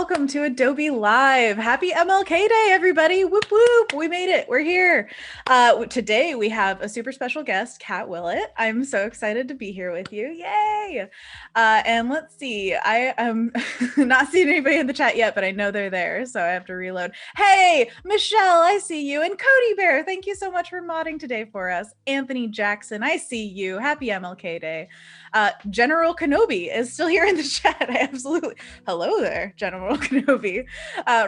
welcome to Adobe Live. Happy MLK Day, everybody. Whoop, whoop. We made it. We're here. Today, we have a super special guest, Kat Willett. I'm so excited to be here with you. Yay. And let's see. I am not seeing anybody in the chat yet, but I know they're there, so I have to reload. Hey, Michelle, I see you. And Cody Bear, thank you so much for modding today for us. Anthony Jackson, I see you. Happy MLK Day. General Kenobi is still here in the chat. Absolutely. Hello there, General Kenobi.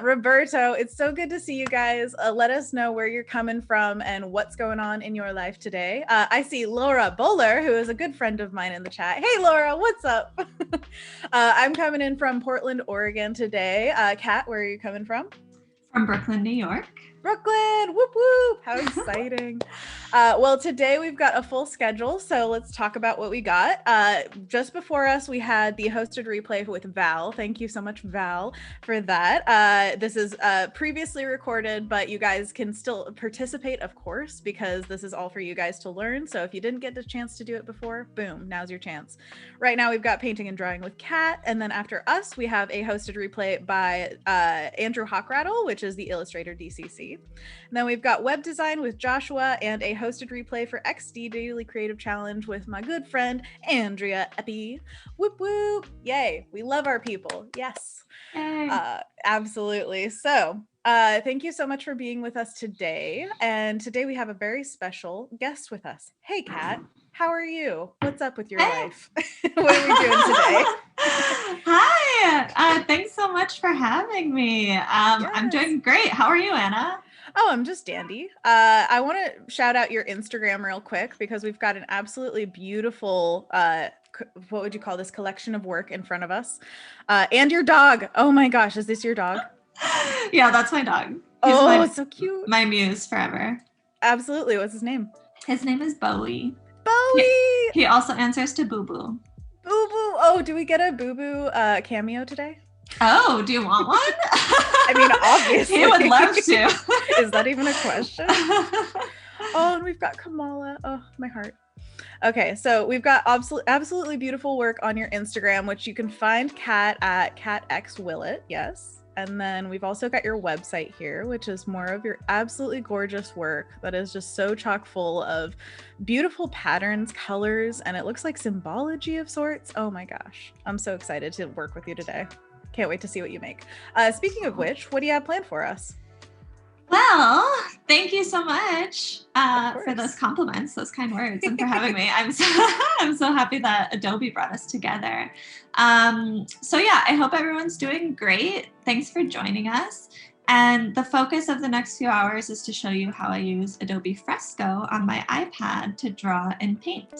Roberto, it's so good to see you guys. Let us know where you're coming from and what's going on in your life today. I see Laura Bowler, who is a good friend of mine in the chat. Hey, Laura, what's up? I'm coming in from Portland, Oregon today. Kat, where are you coming from? From Brooklyn, New York. Brooklyn, whoop whoop, how exciting. Well, today we've got a full schedule, so let's talk about what we got. Just before us, we had the hosted replay with Val. Thank you so much, Val, for that. This is previously recorded, but you guys can still participate, of course, because this is all for you guys to learn. So if you didn't get the chance to do it before, boom, now's your chance. Right now, we've got painting and drawing with Kat, and then after us, we have a hosted replay by Andrew Hockrattle, which is the Illustrator DCC. And then we've got web design with Joshua and a hosted replay for XD Daily Creative Challenge with my good friend Andrea Epi. Whoop whoop! Yay! We love our people. Yes, absolutely. So thank you so much for being with us today. And today we have a very special guest with us. Hey, Kat. How are you? What's up with your life? What are we doing today? Hi. Thanks so much for having me. Yes. I'm doing great. How are you, Anna? Oh, I'm just dandy. I want to shout out your Instagram real quick because we've got an absolutely beautiful, what would you call this, collection of work in front of us. And your dog. Oh my gosh, is this your dog? Yeah, that's my dog. He's so cute. My muse forever. Absolutely. What's his name? His name is Bowie. Bowie! He also answers to Boo Boo. Boo Boo! Oh, do we get a Boo Boo cameo today? Oh, do you want one? I mean, obviously. He would love to. Is that even a question? Oh, and we've got Kamala. Oh, my heart. Okay, so we've got absolutely beautiful work on your Instagram, which you can find Kat at CatXWillett, yes. And then we've also got your website here, which is more of your absolutely gorgeous work that is just so chock full of beautiful patterns, colors, and it looks like symbology of sorts. Oh my gosh, I'm so excited to work with you today. Can't wait to see what you make. Speaking of which, what do you have planned for us? Well, thank you so much for those compliments, those kind words, and for having me. I'm so happy that Adobe brought us together. So yeah, I hope everyone's doing great. Thanks for joining us. And the focus of the next few hours is to show you how I use Adobe Fresco on my iPad to draw and paint.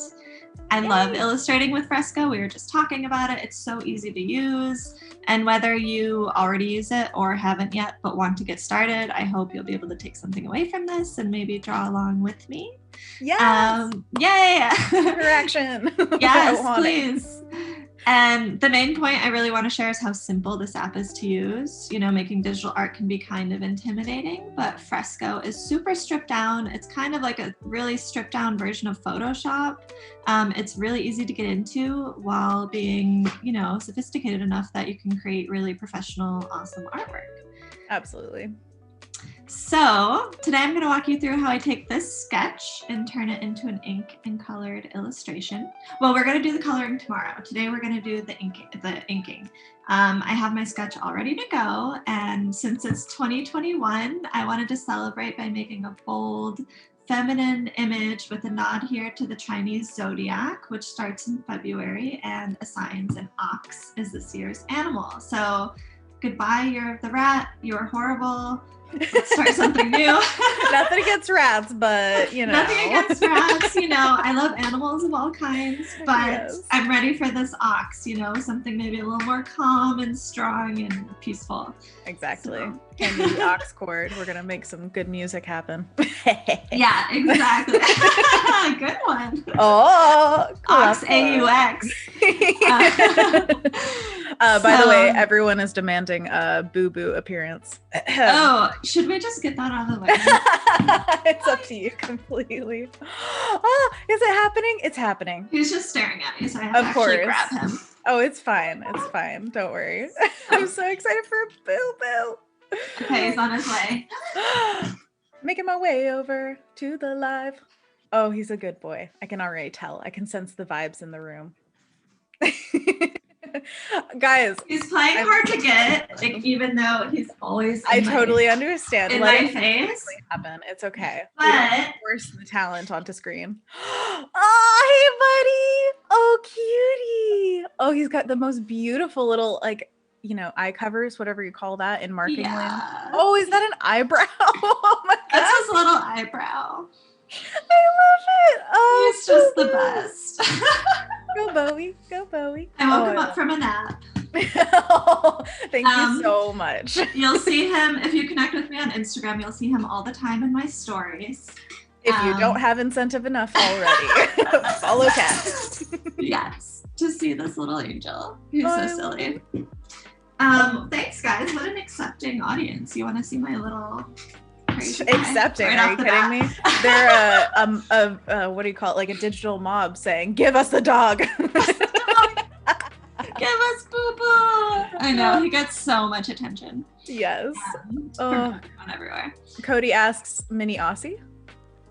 I love illustrating with Fresco. We were just talking about it. It's so easy to use. And whether you already use it or haven't yet but want to get started, I hope you'll be able to take something away from this and maybe draw along with me. Yes. Yay! Interaction. Yes, please. And the main point I really want to share is how simple this app is to use. You know, making digital art can be kind of intimidating, but Fresco is super stripped down. It's kind of like a really stripped down version of Photoshop. It's really easy to get into while being, you know, sophisticated enough that you can create really professional, awesome artwork. Absolutely. So today I'm going to walk you through how I take this sketch and turn it into an ink and colored illustration. Well, we're going to do the coloring tomorrow. Today we're going to do the inking. I have my sketch all ready to go, and since it's 2021, I wanted to celebrate by making a bold, feminine image with a nod here to the Chinese zodiac, which starts in February and assigns an ox as this year's animal. So goodbye, you're the rat, you're horrible. Let's start something new. Nothing against rats, but you know. Nothing against rats, you know. I love animals of all kinds, but yes. I'm ready for this ox, you know, something maybe a little more calm and strong and peaceful. Exactly. So. And the ox chord, we're gonna make some good music happen. Yeah, exactly. Good one. Oh, ox AUX. By the way, everyone is demanding a Boo Boo appearance. Oh, should we just get that out of the way? It's up to you completely. Oh, is it happening? It's happening. He's just staring at me, so I have to actually grab him. Oh, it's fine. It's fine. Don't worry. I'm so excited for Boo Boo. Okay, he's on his way. Making my way over to the live. Oh, he's a good boy. I can already tell. I can sense the vibes in the room. Guys, he's playing hard to get, like, even though he's always I totally understand. In Let my it face. happen. It's okay. But we don't force the talent onto screen. Oh, hey, buddy. Oh, cutie. Oh, he's got the most beautiful little, like, you know, eye covers, whatever you call that in marking land. Oh, is that an eyebrow? Oh my god. That's his little eyebrow. I love it. Oh, he's just the best. Go Bowie. Go Bowie. I woke him up from a nap. Thank you so much. You'll see him, if you connect with me on Instagram, you'll see him all the time in my stories. If you don't have incentive enough already, follow Kat. Yes, to see this little angel. He's so silly. Thanks, guys. What an accepting audience. You want to see my little crazy accepting? Are you kidding me? They're what do you call it? Like a digital mob saying, "Give us the dog." Give us Boo Boo. I know, he gets so much attention. Yes. From everyone everywhere. Cody asks, "Mini Aussie?"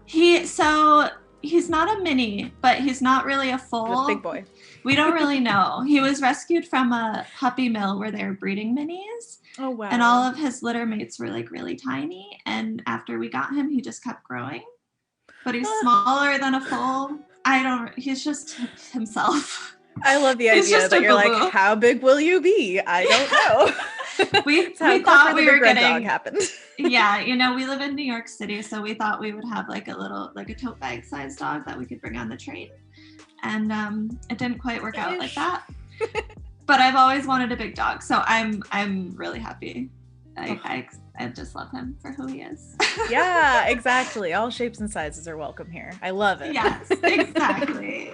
He's not a mini, but he's not really a full big boy. We don't really know. He was rescued from a puppy mill where they were breeding minis. Oh wow. And all of his litter mates were like really tiny. And after we got him, he just kept growing. But he's smaller than a full. He's just himself. I love the idea that you're like, how big will you be? I don't know. we thought we were getting dog happened. Yeah, you know, we live in New York City, so we thought we would have like a tote bag sized dog that we could bring on the train. And it didn't quite work out like that. But I've always wanted a big dog, so I'm really happy. I just love him for who he is. Yeah, exactly. All shapes and sizes are welcome here. I love it. Yes, exactly.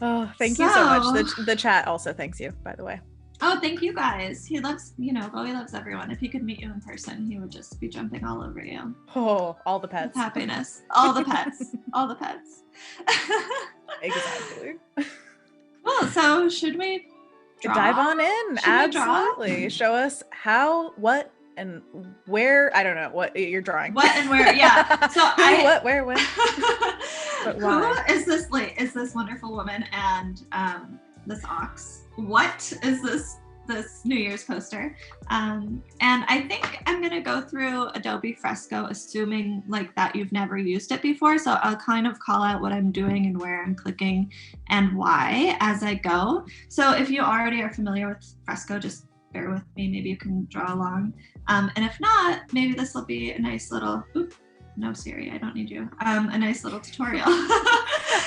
Oh, thank you so much. The chat also thanks you, by the way. Oh, thank you guys. He loves, Bowie loves everyone. If he could meet you in person, he would just be jumping all over you. Oh, all the pets. With happiness. All the pets. All the pets. Exactly. Well, so should we dive on in? Absolutely. Show us how, what, and where. I don't know what you're drawing. What and where? Yeah. So what, where, when. But why? Who is this? Is this wonderful woman and this ox? What is this New Year's poster? And I think I'm gonna go through Adobe Fresco, assuming like that you've never used it before. So I'll kind of call out what I'm doing and where I'm clicking and why as I go. So if you already are familiar with Fresco, just bear with me. Maybe you can draw along. And if not, maybe this will be a nice little. No, Siri, I don't need you. A nice little tutorial.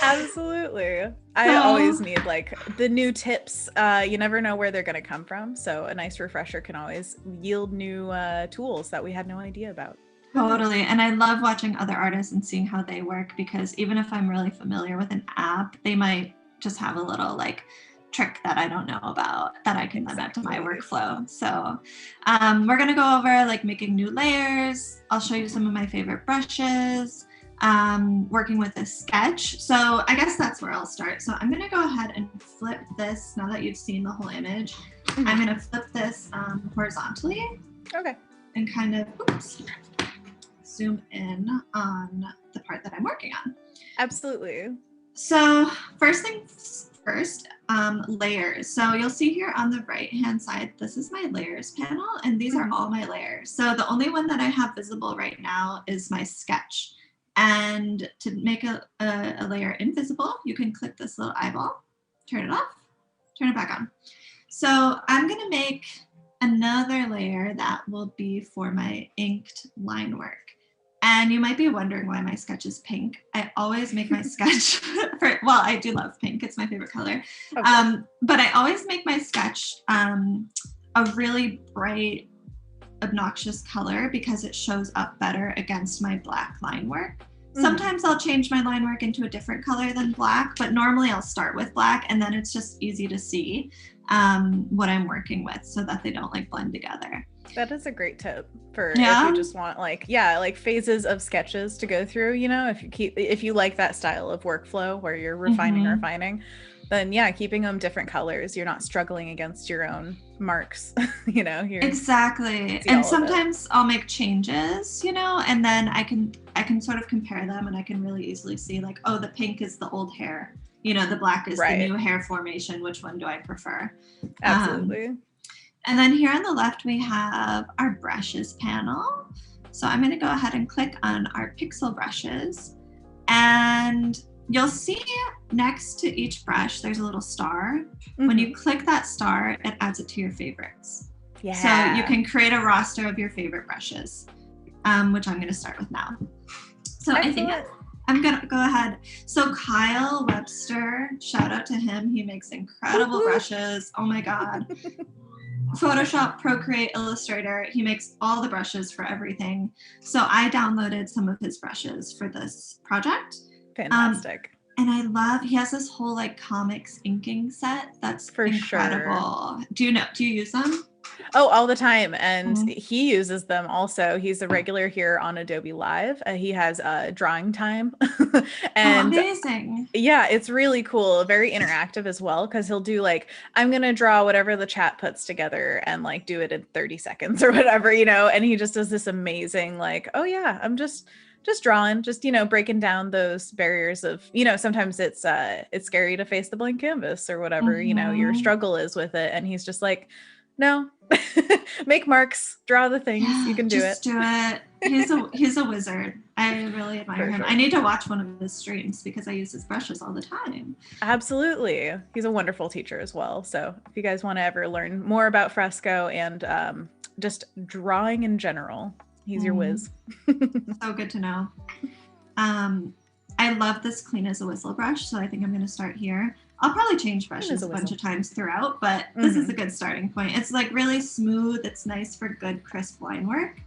Absolutely. I always need like the new tips. You never know where they're going to come from. So a nice refresher can always yield new tools that we had no idea about. Totally. And I love watching other artists and seeing how they work, because even if I'm really familiar with an app, they might just have a little like trick that I don't know about that I can add to my workflow. So we're going to go over like making new layers. I'll show you some of my favorite brushes, working with a sketch. So I guess that's where I'll start. So I'm going to go ahead and flip this now that you've seen the whole image. I'm going to flip this horizontally. Okay. And kind of zoom in on the part that I'm working on. Absolutely. So first things first, layers. So you'll see here on the right hand side, this is my layers panel, and these are all my layers. So the only one that I have visible right now is my sketch. And to make a layer invisible, you can click this little eyeball, turn it off, turn it back on. So I'm gonna make another layer that will be for my inked line work. And you might be wondering why my sketch is pink. I always make my sketch I do love pink. It's my favorite color. Okay. But I always make my sketch a really bright, obnoxious color because it shows up better against my black line work. Sometimes I'll change my line work into a different color than black, but normally I'll start with black, and then it's just easy to see what I'm working with so that they don't like blend together. That is a great tip for if you just want like phases of sketches to go through, if you like that style of workflow where you're refining, then yeah, keeping them different colors, you're not struggling against your own marks. You know, exactly. And sometimes I'll make changes, you know, and then I can sort of compare them, and I can really easily see like, oh, the pink is the old hair, you know, the black is the new hair formation. Which one do I prefer? Absolutely. And then here on the left, we have our brushes panel. So I'm going to go ahead and click on our pixel brushes, and you'll see next to each brush, there's a little star. Mm-hmm. When you click that star, it adds it to your favorites. Yeah. So you can create a roster of your favorite brushes, which I'm going to start with now. So excellent. I think I'm going to go ahead. So Kyle Webster, shout out to him. He makes incredible brushes. Oh my God. Photoshop, Procreate, Illustrator. He makes all the brushes for everything. So I downloaded some of his brushes for this project. Fantastic. And I love, he has this whole like comics inking set. That's for incredible. Sure. Do you use them? Oh, all the time. And he uses them also. He's a regular here on Adobe Live. He has drawing time. And amazing. Yeah, it's really cool. Very interactive as well, because he'll do like, I'm going to draw whatever the chat puts together and like do it in 30 seconds or whatever, you know, and he just does this amazing, like, oh yeah, I'm just drawing, just, you know, breaking down those barriers of, you know, sometimes it's scary to face the blank canvas or whatever, you know, your struggle is with it. And he's just like, no, make marks, draw the things, you can do it. Just do it. He's a wizard. I really admire him. Sure. I need to watch one of his streams because I use his brushes all the time. Absolutely. He's a wonderful teacher as well. So if you guys want to ever learn more about Fresco and just drawing in general, he's your whiz. So good to know. I love this clean as a whistle brush, so I think I'm going to start here. I'll probably change brushes a bunch of times throughout, but this is a good starting point. It's like really smooth. It's nice for good, crisp line work.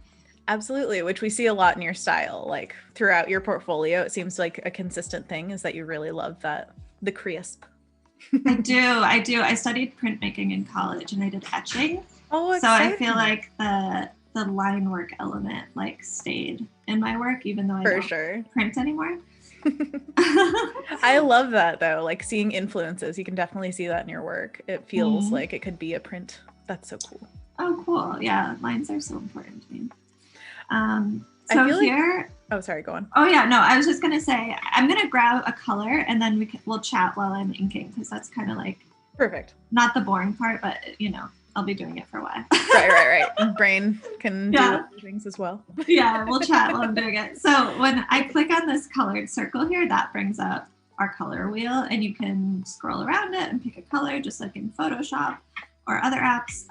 Absolutely, which we see a lot in your style. Like throughout your portfolio, it seems like a consistent thing is that you really love the crisp. I do. I studied printmaking in college and I did etching. Oh, exciting. So I feel like the line work element like stayed in my work, even though I don't print anymore. I love that though, like seeing influences. You can definitely see that in your work. It feels like it could be a print. That's so cool. Oh, cool. Yeah, lines are so important to me. So I feel here. Oh, sorry, go on. Oh yeah, no, I was just gonna say I'm gonna grab a color and then we'll chat while I'm inking because that's kind of like perfect. Not the boring part, but you know, I'll be doing it for a while. Right. Brain can do other things as well. Yeah, we'll chat while I'm doing it. So when I click on this colored circle here, that brings up our color wheel, and you can scroll around it and pick a color just like in Photoshop or other apps.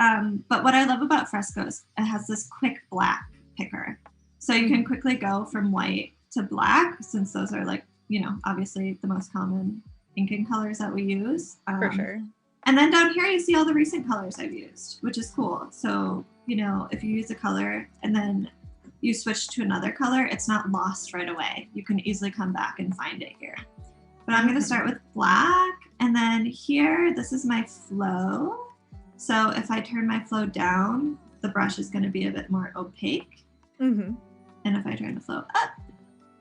But what I love about Fresco is it has this quick black picker. So you can quickly go from white to black, since those are like, you know, obviously the most common inking colors that we use. For sure. And then down here, you see all the recent colors I've used, which is cool. So, you know, if you use a color and then you switch to another color, it's not lost right away. You can easily come back and find it here. But I'm going to start with black. And then here, this is my flow. So if I turn my flow down, the brush is going to be a bit more opaque. And if I turn the flow up,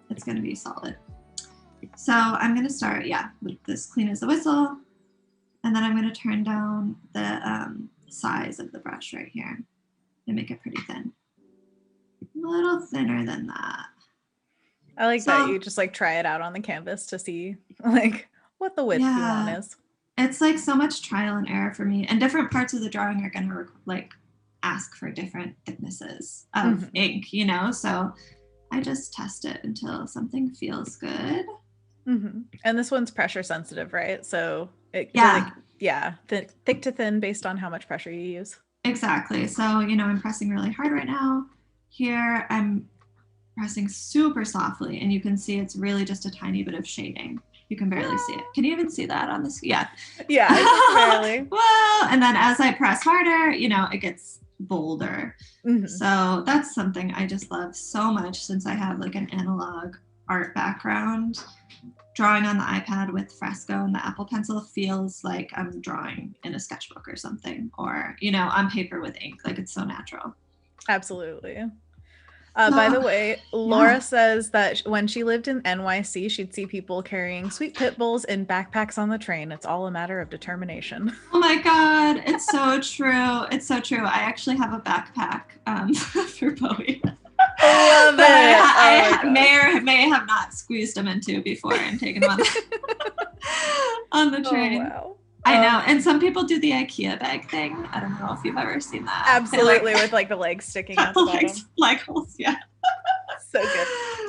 it's going to be solid. So I'm going to start, with this clean as a whistle. And then I'm going to turn down the size of the brush right here and make it pretty thin. A little thinner than that. I like that you just like try it out on the canvas to see like what the width you want is. It's like so much trial and error for me. And different parts of the drawing are going to like ask for different thicknesses of ink, you know? So I just test it until something feels good. And this one's pressure sensitive, right? So it thick to thin based on how much pressure you use. Exactly. So, you know, I'm pressing really hard right now. Here I'm pressing super softly, and you can see it's really just a tiny bit of shading. You can barely see it. Can you even see that on this? Yeah. Yeah, barely. Well, and then as I press harder, you know, it gets bolder. So that's something I just love so much, since I have like an analog art background. Drawing on the iPad with Fresco and the Apple Pencil feels like I'm drawing in a sketchbook or something, or, you know, on paper with ink. Like it's so natural. Absolutely. By So, the way, Laura yeah. says that when she lived in NYC, she'd see people carrying sweet pit bulls in backpacks on the train. It's all a matter of determination. Oh my God, it's so true. It's so true. I actually have a backpack for Bowie Love that it. I Oh my may gosh. or may have not squeezed him into before and taken him on on the Oh train. wow. I know. And some people do the IKEA bag thing. I don't know if you've ever seen that. They Absolutely, with like the legs sticking out the bottom. like holes. Yeah. So good.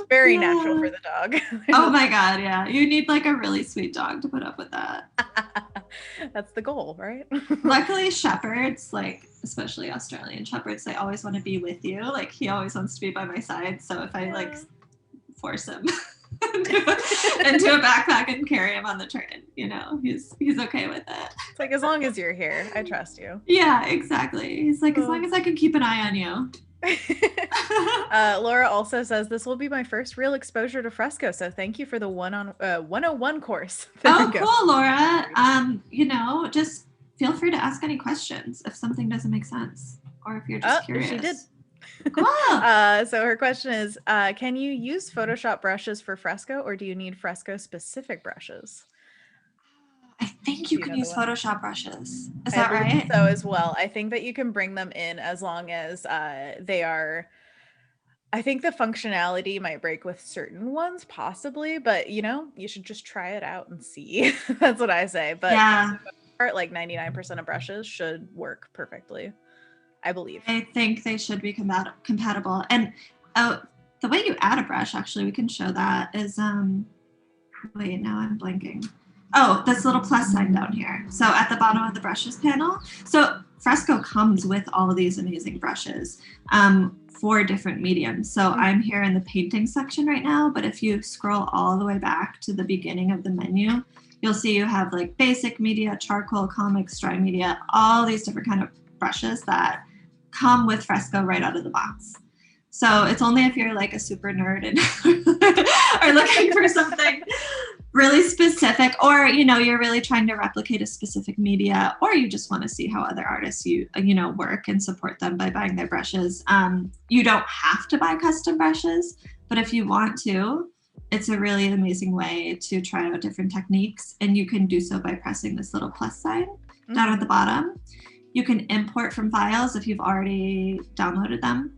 Very natural Yeah. for the dog. Oh my God. Yeah. You need like a really sweet dog to put up with that. That's the goal, right? Luckily, shepherds, like especially Australian shepherds, they always want to be with you. Like he always wants to be by my side. So if I like force him into a backpack and carry him on the train, you know, he's okay with it. It's like, as long as you're here, I trust you. Yeah, exactly. He's like, as long as I can keep an eye on you. Laura also says this will be my first real exposure to Fresco, so thank you for the 101 course. Oh, cool, Laura. You know, just feel free to ask any questions if something doesn't make sense or if you're just curious. She did. Cool. So her question is, can you use Photoshop brushes for Fresco, or do you need Fresco specific brushes? I think you can use Photoshop brushes. Is that right? So as well. I think that you can bring them in as long as they are. I think the functionality might break with certain ones, possibly, but you know, you should just try it out and see. That's what I say. But yeah, like 99% of brushes should work perfectly, I believe. I think they should be compatible. And the way you add a brush, actually, we can show that is wait, now I'm blanking. Oh, this little plus sign down here. So at the bottom of the brushes panel. So Fresco comes with all of these amazing brushes for different mediums. So I'm here in the painting section right now, but if you scroll all the way back to the beginning of the menu, you'll see you have like basic media, charcoal, comics, dry media, all these different kind of brushes that come with Fresco right out of the box. So it's only if you're like a super nerd and are looking for something really specific, or you know, you're really trying to replicate a specific media, or you just want to see how other artists you know work and support them by buying their brushes. You don't have to buy custom brushes, but if you want to, it's a really amazing way to try out different techniques, and you can do so by pressing this little plus sign down at the bottom. You can import from files if you've already downloaded them,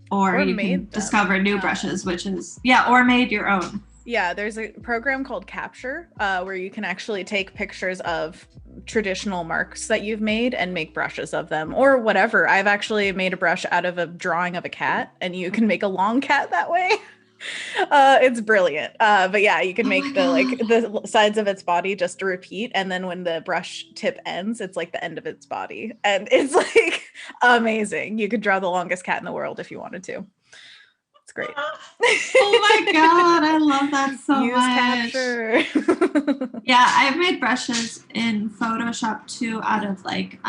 or you can discover new brushes, which is or made your own. Yeah, there's a program called Capture where you can actually take pictures of traditional marks that you've made and make brushes of them, or whatever. I've actually made a brush out of a drawing of a cat, and you can make a long cat that way. It's brilliant. But yeah, you can make the sides of its body just to repeat, and then when the brush tip ends, it's like the end of its body, and it's like amazing. You could draw the longest cat in the world if you wanted to. It's great. Oh my God, I love that so much. Capture. Yeah, I've made brushes in Photoshop too out of like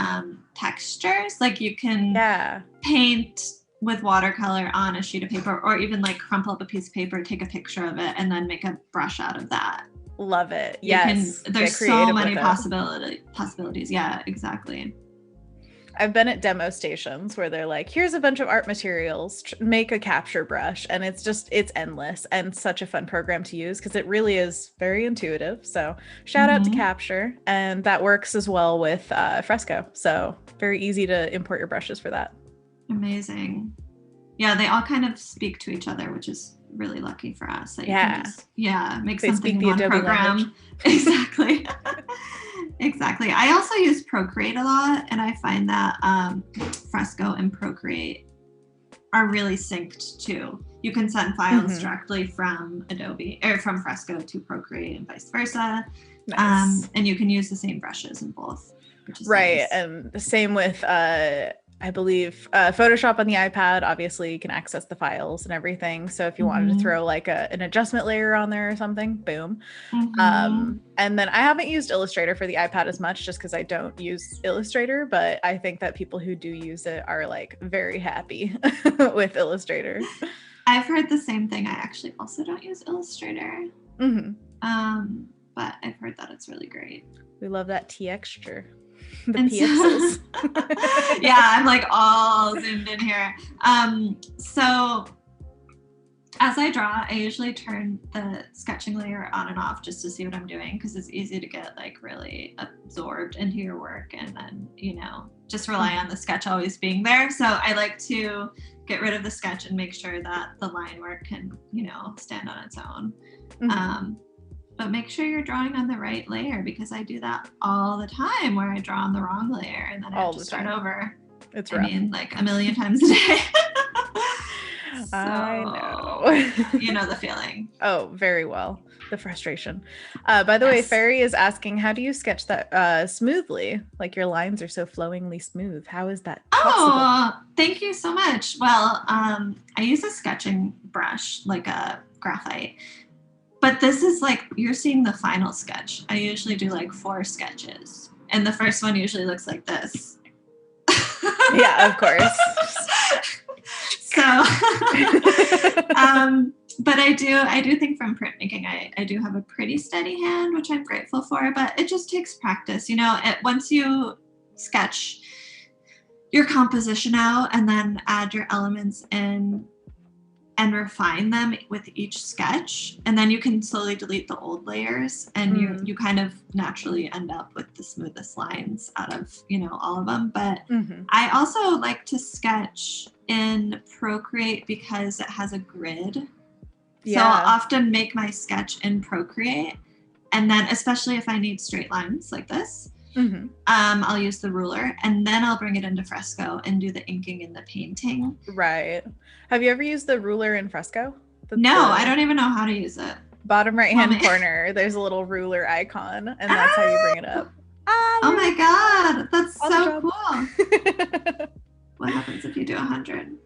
textures. Like you can paint with watercolor on a sheet of paper, or even like crumple up a piece of paper, take a picture of it, and then make a brush out of that. Love it. Yes. There's so many possibilities. Yeah, exactly. I've been at demo stations where they're like, here's a bunch of art materials, make a capture brush. And it's endless and such a fun program to use because it really is very intuitive. So shout out to Capture. And that works as well with Fresco. So very easy to import your brushes for that. Amazing. Yeah, they all kind of speak to each other, which is really lucky for us. That you can just, make something in one program. Exactly. Exactly. I also use Procreate a lot, and I find that Fresco and Procreate are really synced too. You can send files directly from Adobe or from Fresco to Procreate and vice versa. Nice. And you can use the same brushes in both. Which is nice. And the same with I believe Photoshop on the iPad. Obviously you can access the files and everything, so if you wanted to throw like an adjustment layer on there or something, boom. And then I haven't used Illustrator for the iPad as much just because I don't use Illustrator, but I think that people who do use it are like very happy with Illustrator. I've heard the same thing. I actually also don't use Illustrator, but I've heard that it's really great. We love that texture. The And pixels. Yeah, I'm like all zoomed in here. So as I draw, I usually turn the sketching layer on and off just to see what I'm doing, because it's easy to get like really absorbed into your work and then, just rely on the sketch always being there. So I like to get rid of the sketch and make sure that the line work can, stand on its own. But make sure you're drawing on the right layer, because I do that all the time where I draw on the wrong layer and then I have to start over. It's rough. Like a million times a day. So, I know. You know the feeling. Oh, very well. The frustration. By the way, Fairy is asking, how do you sketch that smoothly? Like your lines are so flowingly smooth. How is that possible? Oh, thank you so much. Well, I use a sketching brush, like a graphite. But this is like, you're seeing the final sketch. I usually do like 4 sketches. And the first one usually looks like this. Yeah, of course. So, but I do think from printmaking, I do have a pretty steady hand, which I'm grateful for, but it just takes practice. Once you sketch your composition out and then add your elements in and refine them with each sketch, and then you can slowly delete the old layers, and you kind of naturally end up with the smoothest lines out of all of them. But I also like to sketch in Procreate because it has a grid. So I'll often make my sketch in Procreate, and then especially if I need straight lines like this, I'll use the ruler, and then I'll bring it into Fresco and do the inking and the painting. Right. Have you ever used the ruler in Fresco? No, I don't even know how to use it. Bottom right-hand corner, there's a little ruler icon, and that's how you bring it up. Oh my God, that's so cool. What happens if you do 100?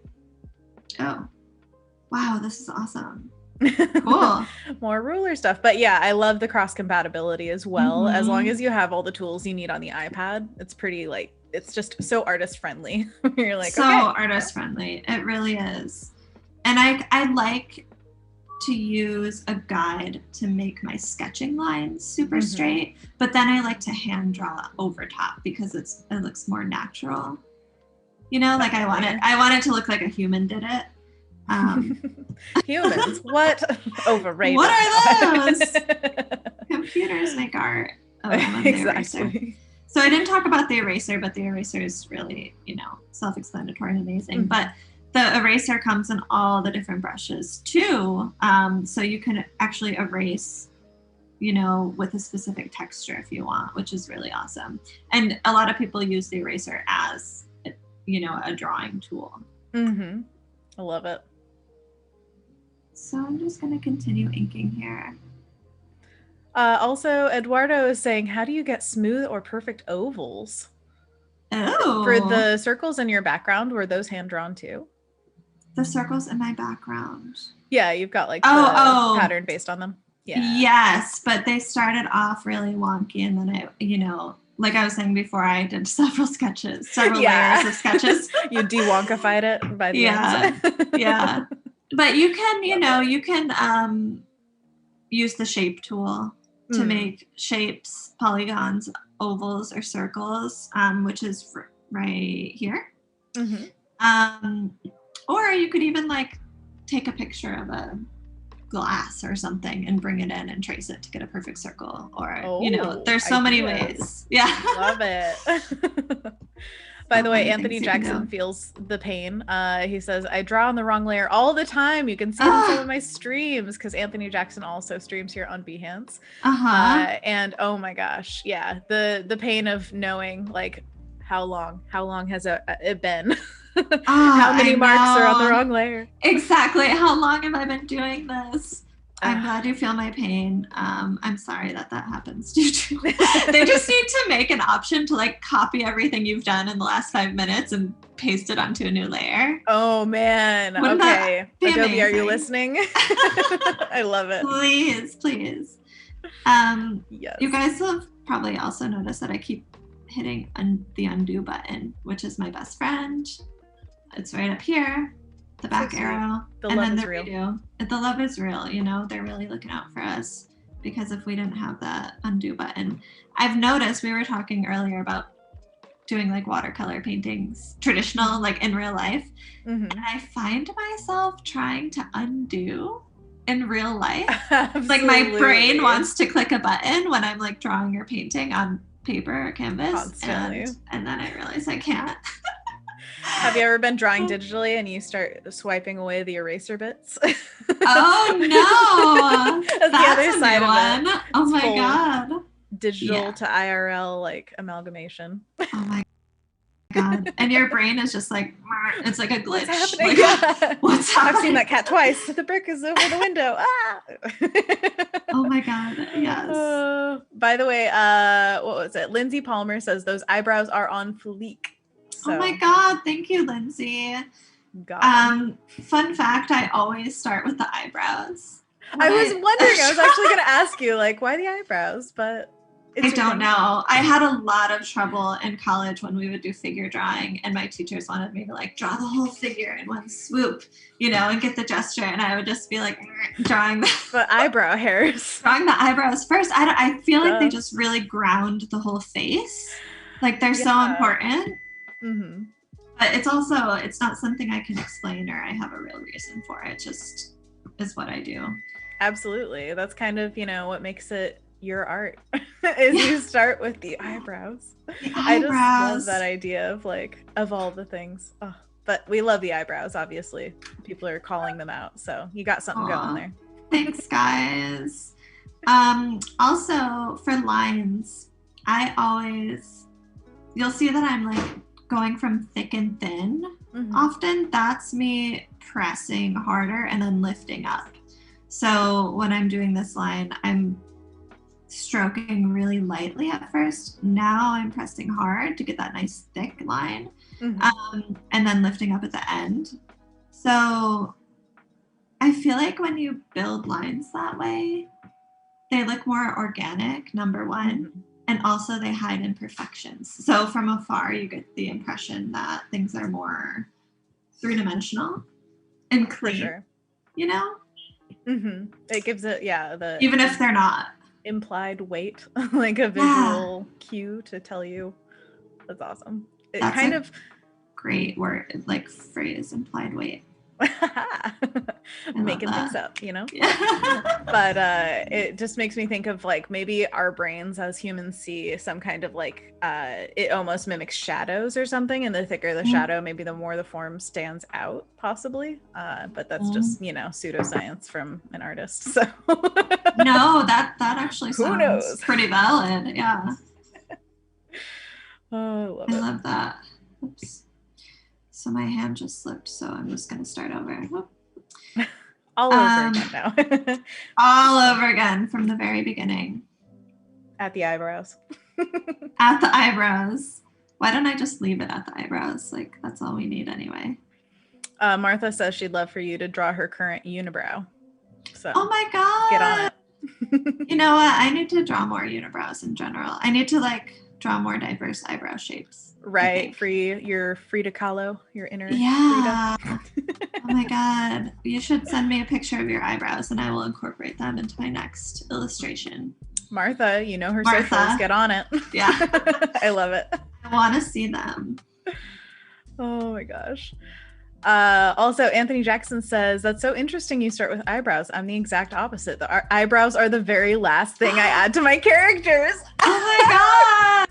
Oh, wow, this is awesome. Cool. More ruler stuff. But yeah, I love the cross compatibility as well. As long as you have all the tools you need on the iPad, it's pretty it's just so artist friendly. You're like, so okay. Artist friendly. It really is. And I like to use a guide to make my sketching lines super straight, but then I like to hand draw over top because it looks more natural. Like I want it to look like a human did it. Humans, what? Overrated. What are those? Computers make art. Exactly. So I didn't talk about the eraser, but the eraser is really, self-explanatory and amazing. But the eraser comes in all the different brushes too. So you can actually erase, with a specific texture if you want, which is really awesome. And a lot of people use the eraser as, a drawing tool. I love it. So I'm just going to continue inking here. Also, Eduardo is saying, how do you get smooth or perfect ovals? Oh. For the circles in your background, were those hand drawn too? The circles in my background. Yeah, you've got like the pattern based on them. Yeah. Yes, but they started off really wonky, and then like I was saying before, I did several layers of sketches. You de-wonkified it by the end. Yeah. But you can use the shape tool to make shapes, polygons, ovals, or circles, which is right here. Or you could even take a picture of a glass or something and bring it in and trace it to get a perfect circle. Or there's so many ways. Yeah. Love it. By the way, Anthony Jackson feels the pain. He says, I draw on the wrong layer all the time. You can see it in some of my streams, because Anthony Jackson also streams here on Behance. And oh my gosh, yeah, the pain of knowing how long has it been? How many marks are on the wrong layer? Exactly. How long have I been doing this? I'm glad you feel my pain. I'm sorry that happens to you. They just need to make an option to copy everything you've done in the last 5 minutes and paste it onto a new layer. Oh man. Wouldn't okay. Adobe, amazing? Are you listening? I love it. Please. Yes. You guys have probably also noticed that I keep hitting the undo button, which is my best friend. It's right up here. The back arrow, and then the real. redo. The love is real, they're really looking out for us, because if we didn't have that undo button, I've noticed, we were talking earlier about doing like watercolor paintings, traditional, like in real life. Mm-hmm. And I find myself trying to undo in real life. Like my brain wants to click a button when I'm like drawing or painting on paper or canvas. Constantly. And then I realize I can't. Have you ever been drawing digitally and you start swiping away the eraser bits? Oh no! That's the other side of it. Oh my god! Digital to IRL like amalgamation. Oh my god! And your brain is just like, it's like a glitch. What's happening? Like, what's happening? I've seen that cat twice. The brick is over the window. Ah! Oh my god! Yes. By the way, what was it? Lindsay Palmer says those eyebrows are on fleek. So. Oh my god! Thank you, Lindsay. Fun fact: I always start with the eyebrows. I was wondering. I was actually going to ask you, like, why the eyebrows? But I don't know. I had a lot of trouble in college when we would do figure drawing, and my teachers wanted me to like draw the whole figure in one swoop, you know, and get the gesture, and I would just be like drawing the eyebrow hairs, drawing the eyebrows first. I feel like they just really ground the whole face, like they're so important. Mm-hmm. But it's not something I can explain or I have a real reason for. It just is what I do. Absolutely. That's kind of, you know, what makes it your art is you start with the eyebrows. I just love that idea of like, of all the things. Oh, but we love the eyebrows, obviously. People are calling them out. So you got something going there. Thanks, guys. Also, for lines, you'll see that I'm like, going from thick and thin, often that's me pressing harder and then lifting up. So when I'm doing this line, I'm stroking really lightly at first. Now I'm pressing hard to get that nice thick line, and then lifting up at the end. So I feel like when you build lines that way, they look more organic, number one. And also they hide imperfections. So from afar, you get the impression that things are more three-dimensional and clean, you know? It gives it, even if they're not. Implied weight, like a visual cue to tell you. That's awesome. That's kind of great word, like phrase, implied weight. Making things up, you know? Yeah. But it just makes me think of like maybe our brains as humans see some kind of like it almost mimics shadows or something, and the thicker the shadow, maybe the more the form stands out, possibly. But that's just, you know, pseudoscience from an artist. So no, that actually sounds pretty valid. Yeah. Oh, I love that. Oops. So my hand just slipped, so I'm just going to start over. All over again now. All over again from the very beginning. At the eyebrows. At the eyebrows. Why don't I just leave it at the eyebrows? Like, that's all we need anyway. Martha says she'd love for you to draw her current unibrow. So, oh my God. Get on it. You know what? I need to draw more unibrows in general. I need to like draw more diverse eyebrow shapes. Right. You're Frida Kahlo, your inner Frida. Oh my God. You should send me a picture of your eyebrows and I will incorporate them into my next illustration. Martha, you know her socials. Get on it. Yeah. I love it. I want to see them. Oh my gosh. Also, Anthony Jackson says, that's so interesting you start with eyebrows. I'm the exact opposite. The eyebrows are the very last thing I add to my characters. Oh my God.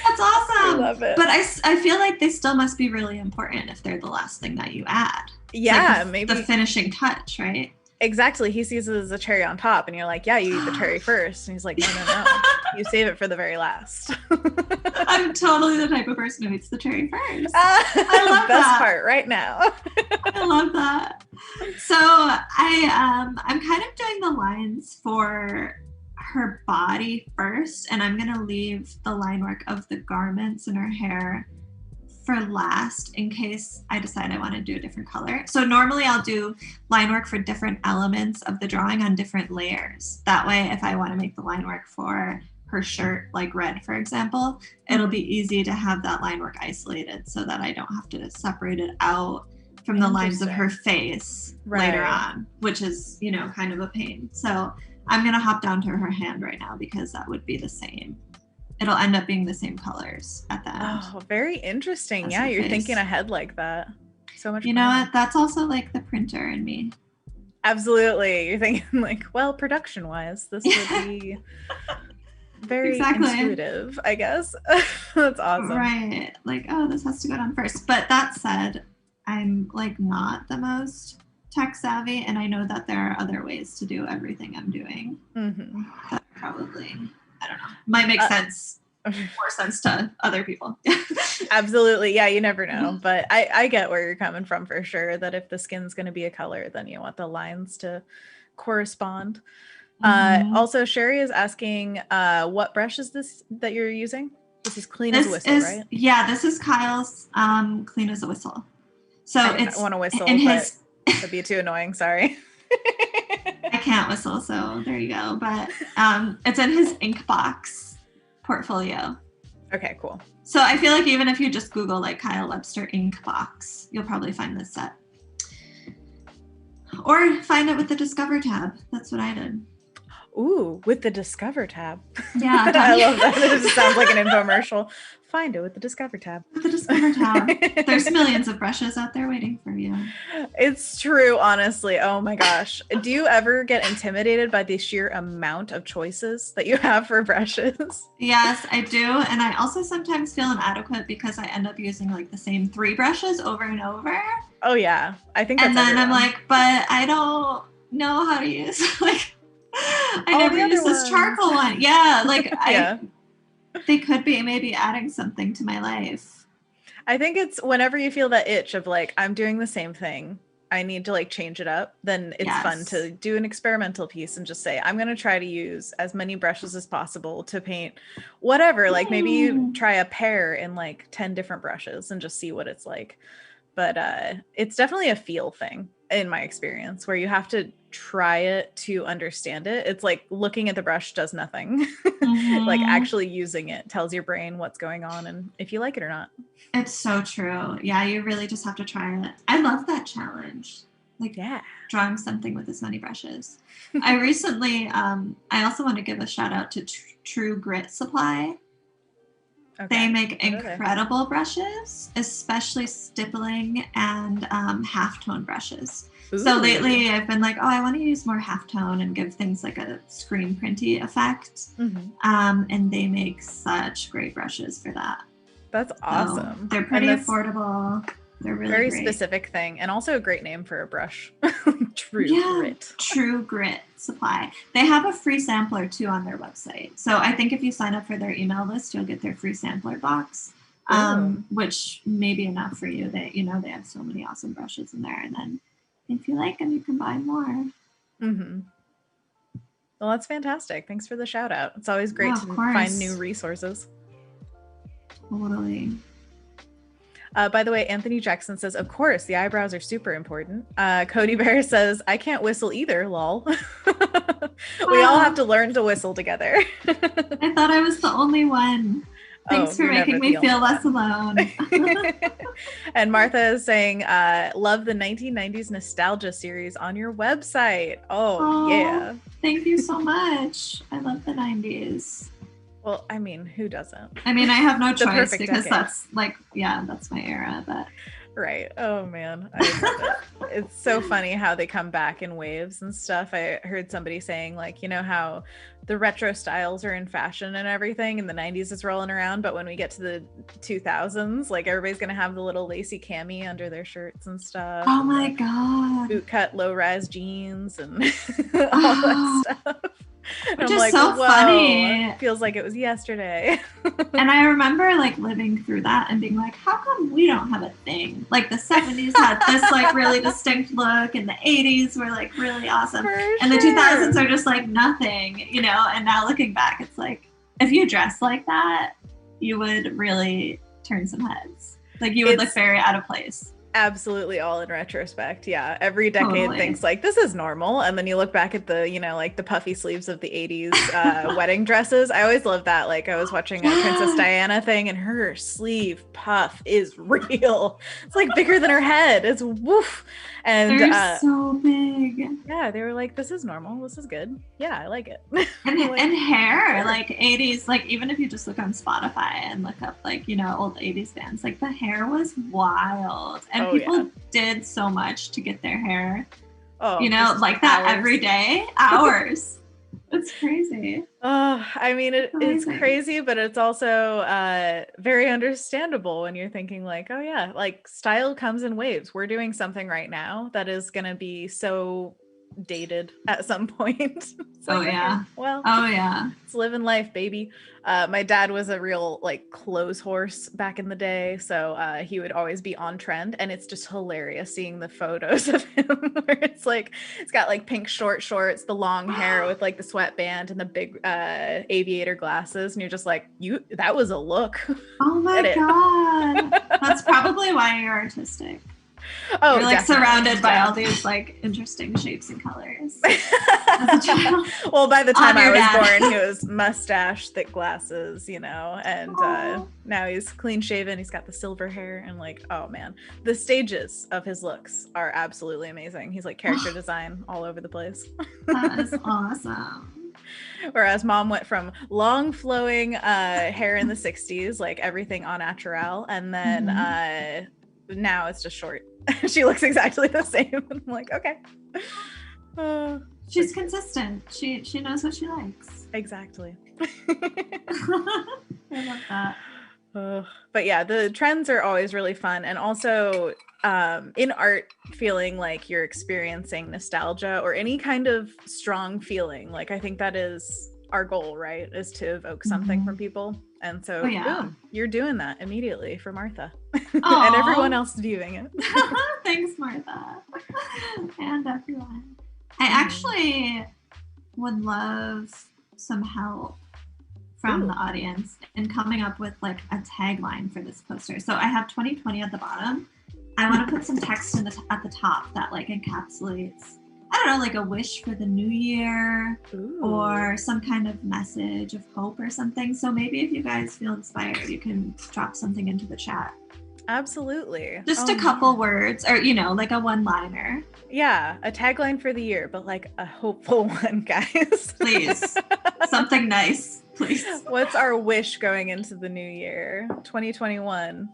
That's awesome. I love it. But I feel like they still must be really important if they're the last thing that you add. Yeah, like maybe. The finishing touch, right? Exactly. He sees it as a cherry on top and you're like, yeah, you eat the cherry first. And he's like, no. You save it for the very last. I'm totally the type of person who eats the cherry first. I love best that. part right now. I love that. So I'm kind of doing the lines for her body first, and I'm gonna leave the line work of the garments and her hair for last in case I decide I want to do a different color. So normally I'll do line work for different elements of the drawing on different layers. That way, if I want to make the line work for her shirt, like red, for example, it'll be easy to have that line work isolated so that I don't have to separate it out from the lines of her face later on, which is, you know, kind of a pain. So I'm going to hop down to her hand right now because that would be the same. it'll end up being the same colors at the end. Oh, very interesting. Yeah, you're thinking ahead like that. So much. You know what? That's also like the printer in me. Absolutely. You're thinking like, well, production wise, this would be very intuitive, I guess. That's awesome. Right. Like, oh, this has to go down first. But that said, I'm like not the most tech savvy, and I know that there are other ways to do everything I'm doing. That probably, I don't know, might make sense, more sense to other people. Absolutely. Yeah, you never know. But I get where you're coming from for sure, that if the skin's going to be a color, then you want the lines to correspond. Also, Sherry is asking, what brush is this that you're using? This is Clean as a Whistle, right? Yeah, this is Kyle's Clean as a Whistle. So I want to whistle, but that'd be too annoying. Sorry. I can't whistle, so there you go. But it's in his Inkbox portfolio. Okay, cool. So I feel like even if you just Google like Kyle Webster Inkbox, you'll probably find this set. Or find it with the Discover tab. That's what I did. Ooh, with the Discover tab. Yeah. I love that. It just sounds like an infomercial. Find it with the Discover tab. With the Discover tab. There's millions of brushes out there waiting for you. It's true, honestly. Oh my gosh. Do you ever get intimidated by the sheer amount of choices that you have for brushes? Yes, I do. And I also sometimes feel inadequate because I end up using like the same 3 brushes over and over. Oh yeah. I think that's And then everyone. I'm like, but I don't know how to use like I never used this charcoal one. Yeah, like they could be maybe adding something to my life. I think it's whenever you feel that itch of like, I'm doing the same thing, I need to like change it up, then it's fun to do an experimental piece and just say, I'm going to try to use as many brushes as possible to paint whatever. Like maybe you try a pair in like 10 different brushes and just see what it's like. But it's definitely a feel thing in my experience where you have to try it to understand it. It's like looking at the brush does nothing. Like actually using it tells your brain what's going on and if you like it or not. It's so true. Yeah, you really just have to try it. I love that challenge. Like drawing something with as many brushes. I recently, I also want to give a shout out to True Grit Supply. Okay. They make incredible brushes, especially stippling and halftone brushes. Ooh. So lately I've been like, oh, I want to use more halftone and give things like a screen printy effect. And they make such great brushes for that. That's awesome. So they're pretty affordable. They're really very great. Specific thing, and also a great name for a brush. True Grit. True Grit Supply. They have a free sampler too on their website. So I think if you sign up for their email list, you'll get their free sampler box, which may be enough for you. They have so many awesome brushes in there, and then if you like them, you can buy more. Well, that's fantastic. Thanks for the shout out. It's always great to find new resources. Totally. By the way, Anthony Jackson says, of course, the eyebrows are super important. Cody Bear says, I can't whistle either, lol. We all have to learn to whistle together. I thought I was the only one. Thanks for making me feel less alone. And Martha is saying, love the 1990s nostalgia series on your website. Oh, yeah. Thank you so much. I love the 90s. Well, I mean, who doesn't? I mean, I have no choice because that's like, that's my era. But right. Oh man, I love it. It's so funny how they come back in waves and stuff. I heard somebody saying like, you know how the retro styles are in fashion and everything, and the 90s is rolling around, but when we get to the 2000s, like everybody's gonna have the little lacy cami under their shirts and stuff. Oh my god! Boot cut, low rise jeans and all that stuff. Which is like, so funny. It feels like it was yesterday. And I remember like living through that and being like, how come we don't have a thing? Like the 70s had this like really distinct look, and the 80s were like really awesome. And the 2000s are just like nothing, and now looking back, it's like, if you dress like that, you would really turn some heads. Like you would look very out of place. absolutely all in retrospect. Yeah. Every decade Totally. thinks like this is normal. And then you look back at the, like the puffy sleeves of the 80s wedding dresses. I always love that. Like I was watching a Princess Diana thing and her sleeve puff is real. It's like bigger than her head. It's woof. And they're so big. Yeah, they were like, this is normal. This is good. Yeah, I like it. And hair, like 80s, like even if you just look on Spotify and look up like, old 80s bands, like the hair was wild. And people did so much to get their hair, like that every day, hours. It's crazy. Oh, I mean, it's crazy, but it's also very understandable when you're thinking like, oh yeah, like style comes in waves. We're doing something right now that is going to be so dated at some point. It's living life, baby. My dad was a real like clothes horse back in the day, so he would always be on trend, and it's just hilarious seeing the photos of him where it's like it's got like pink short shorts, the long hair with like the sweatband and the big aviator glasses, and you're just like, that was a look. Oh my god. That's probably why you're artistic. Oh, you're like surrounded by all these like interesting shapes and colors. Well, by the time I was born, he was mustache, thick glasses, and now he's clean shaven. He's got the silver hair, and like, oh man, the stages of his looks are absolutely amazing. He's like character design all over the place. That is awesome. Whereas mom went from long flowing hair in the 60s, like everything au naturel, and then now it's just short. She looks exactly the same. I'm like, okay. She's consistent. She knows what she likes. Exactly. I love that. But yeah, the trends are always really fun. And also in art, feeling like you're experiencing nostalgia or any kind of strong feeling. Like I think that is our goal, right? Is to evoke something from people. And so boom, you're doing that immediately for Martha. And everyone else viewing it. Thanks, Martha. And everyone. I actually would love some help from the audience in coming up with like a tagline for this poster. So I have 2020 at the bottom. I want to put some text at the top that like encapsulates, I don't know, like a wish for the new year or some kind of message of hope or something. So maybe if you guys feel inspired, you can drop something into the chat. Absolutely. Just a couple words or, like a one-liner. Yeah, a tagline for the year, but like a hopeful one, guys. Please. Something nice, please. What's our wish going into the new year? 2021.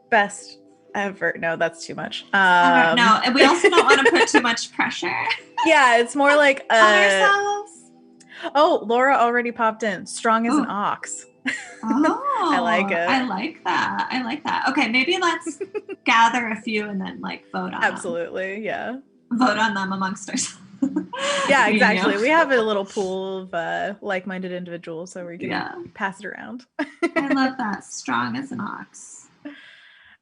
Best ever. No, that's too much. No, and we also don't want to put too much pressure. Yeah, it's more like on ourselves. Oh, Laura already popped in. Strong as an ox. Oh, I like it. I like that. Okay, maybe let's gather a few and then like vote on Absolutely, them. Yeah. Vote on them amongst ourselves. Yeah, exactly. We have a little pool of like-minded individuals, so we can pass it around. I love that. Strong as an ox.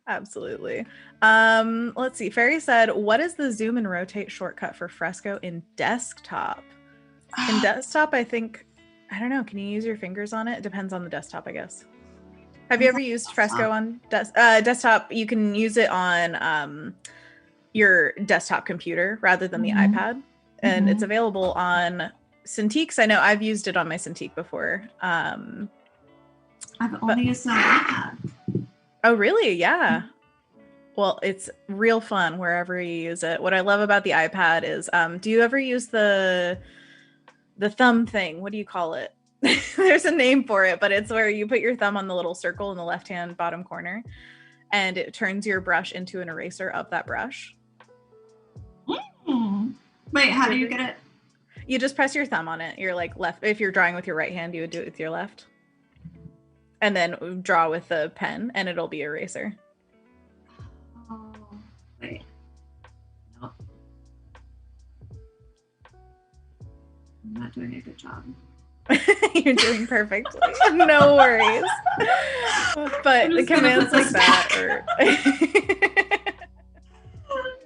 Absolutely. Let's see. Fairy said, what is the zoom and rotate shortcut for Fresco in desktop? In desktop, I think, I don't know. Can you use your fingers on it? It depends on the desktop, I guess. Have you ever used Fresco on desktop? You can use it on your desktop computer rather than the iPad. And it's available on Cintiqs. I know I've used it on my Cintiq before. I've only used it on iPad. Oh, really? Yeah. Well, it's real fun wherever you use it. What I love about the iPad is, do you ever use the thumb thing? What do you call it? There's a name for it, but it's where you put your thumb on the little circle in the left-hand bottom corner, and it turns your brush into an eraser of that brush. Wait, how do you get it? You just press your thumb on it. You're like left. If you're drawing with your right hand, you would do it with your left. And then draw with the pen, and it'll be eraser. Oh, wait. Nope. I'm not doing a good job. You're doing perfectly. No worries. But the commands like that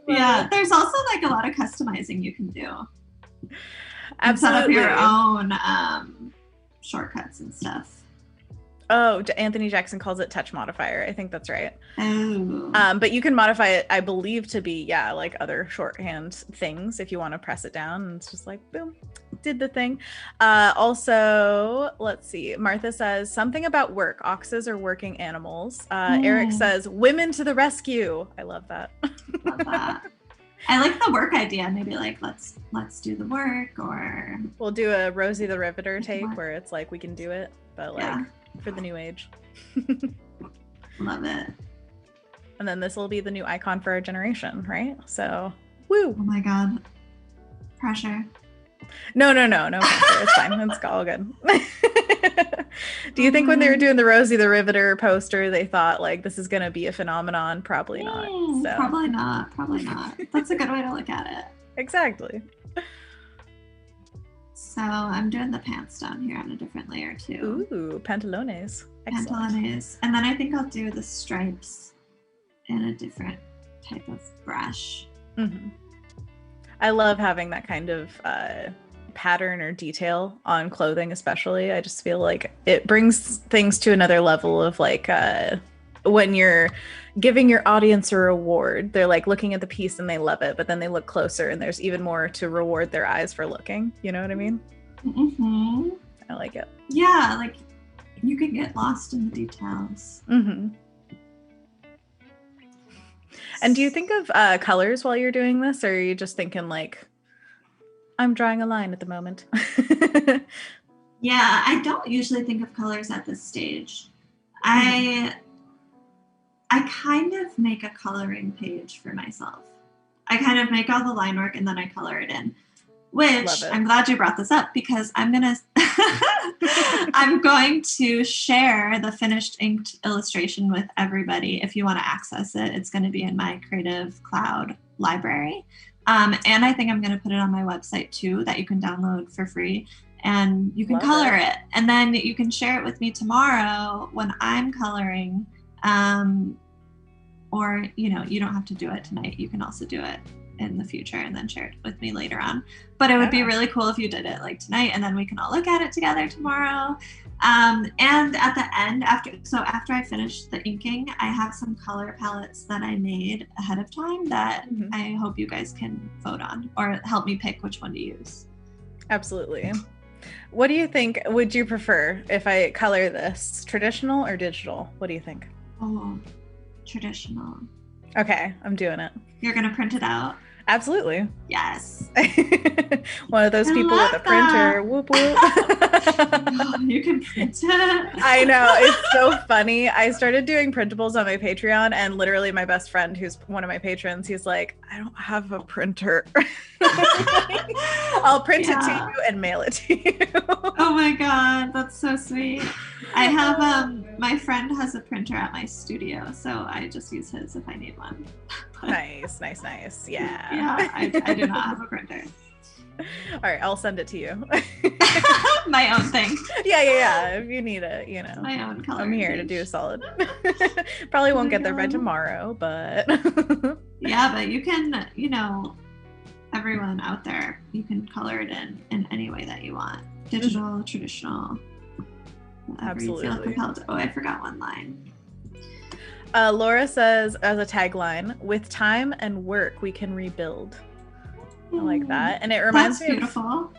Yeah, there's also like a lot of customizing you can do. Absolutely. Set up your own shortcuts and stuff. Oh, Anthony Jackson calls it touch modifier. I think that's right. Oh. But you can modify it, I believe, to be, yeah, like other shorthand things if you want to press it down. And it's just like, boom, did the thing. Also, let's see. Martha says something about work. Oxes are working animals. Eric says women to the rescue. I love that. Love that. I like the work idea. Maybe like let's do the work, or we'll do a Rosie the Riveter tape where it's like we can do it, but like for the new age. Love it. And then this will be the new icon for our generation, right? So, woo! Oh my god, pressure. No pressure. It's fine. It's all good. Do you think when they were doing the Rosie the Riveter poster, they thought like this is going to be a phenomenon? Probably not. So. Probably not. That's a good way to look at it. Exactly. So I'm doing the pants down here on a different layer too. Ooh, pantalones. Excellent. Pantalones. And then I think I'll do the stripes in a different type of brush. Mm-hmm. I love having that kind of pattern or detail on clothing, especially. I just feel like it brings things to another level of like when you're giving your audience a reward, they're like looking at the piece and they love it, but then they look closer and there's even more to reward their eyes for looking. You know what I mean? Mm-hmm. I like it. Yeah, like you can get lost in the details. Mm-hmm. And do you think of colors while you're doing this, or are you just thinking like, I'm drawing a line at the moment? Yeah, I don't usually think of colors at this stage. I kind of make a coloring page for myself. I kind of make all the line work and then I color it in, which I'm glad you brought this up because I'm going to share the finished inked illustration with everybody. If you want to access it, it's going to be in my Creative Cloud library. And I think I'm going to put it on my website too, that you can download for free and you can color it. And then you can share it with me tomorrow when I'm coloring. Or, you know, you don't have to do it tonight. You can also do it in the future and then share it with me later on. But it would be really cool if you did it like tonight and then we can all look at it together tomorrow. And at the end, after I finish the inking, I have some color palettes that I made ahead of time that I hope you guys can vote on or help me pick which one to use. Absolutely. What do you think? Would you prefer if I color this traditional or digital? What do you think? Oh, traditional. Okay, I'm doing it. You're going to print it out? Absolutely. Yes. One of those people with a printer. Whoop whoop. Oh, you can print it. I know. It's so funny. I started doing printables on my Patreon and literally my best friend, who's one of my patrons, he's like, I don't have a printer. I'll print it to you and mail it to you. Oh my God. That's so sweet. I have, my friend has a printer at my studio, so I just use his if I need one. Nice. Yeah. Yeah, I do not have a printer. All right, I'll send it to you. My own thing. Yeah. If you need it, you know. My own color. I'm here to do a solid. Probably won't get there by tomorrow, but. Yeah, but you can, you know, everyone out there, you can color it in any way that you want. Digital, traditional, whatever Absolutely. you feel compelled. Oh, I forgot one line. Laura says, as a tagline, with time and work, we can rebuild. I like that. And it reminds me beautiful.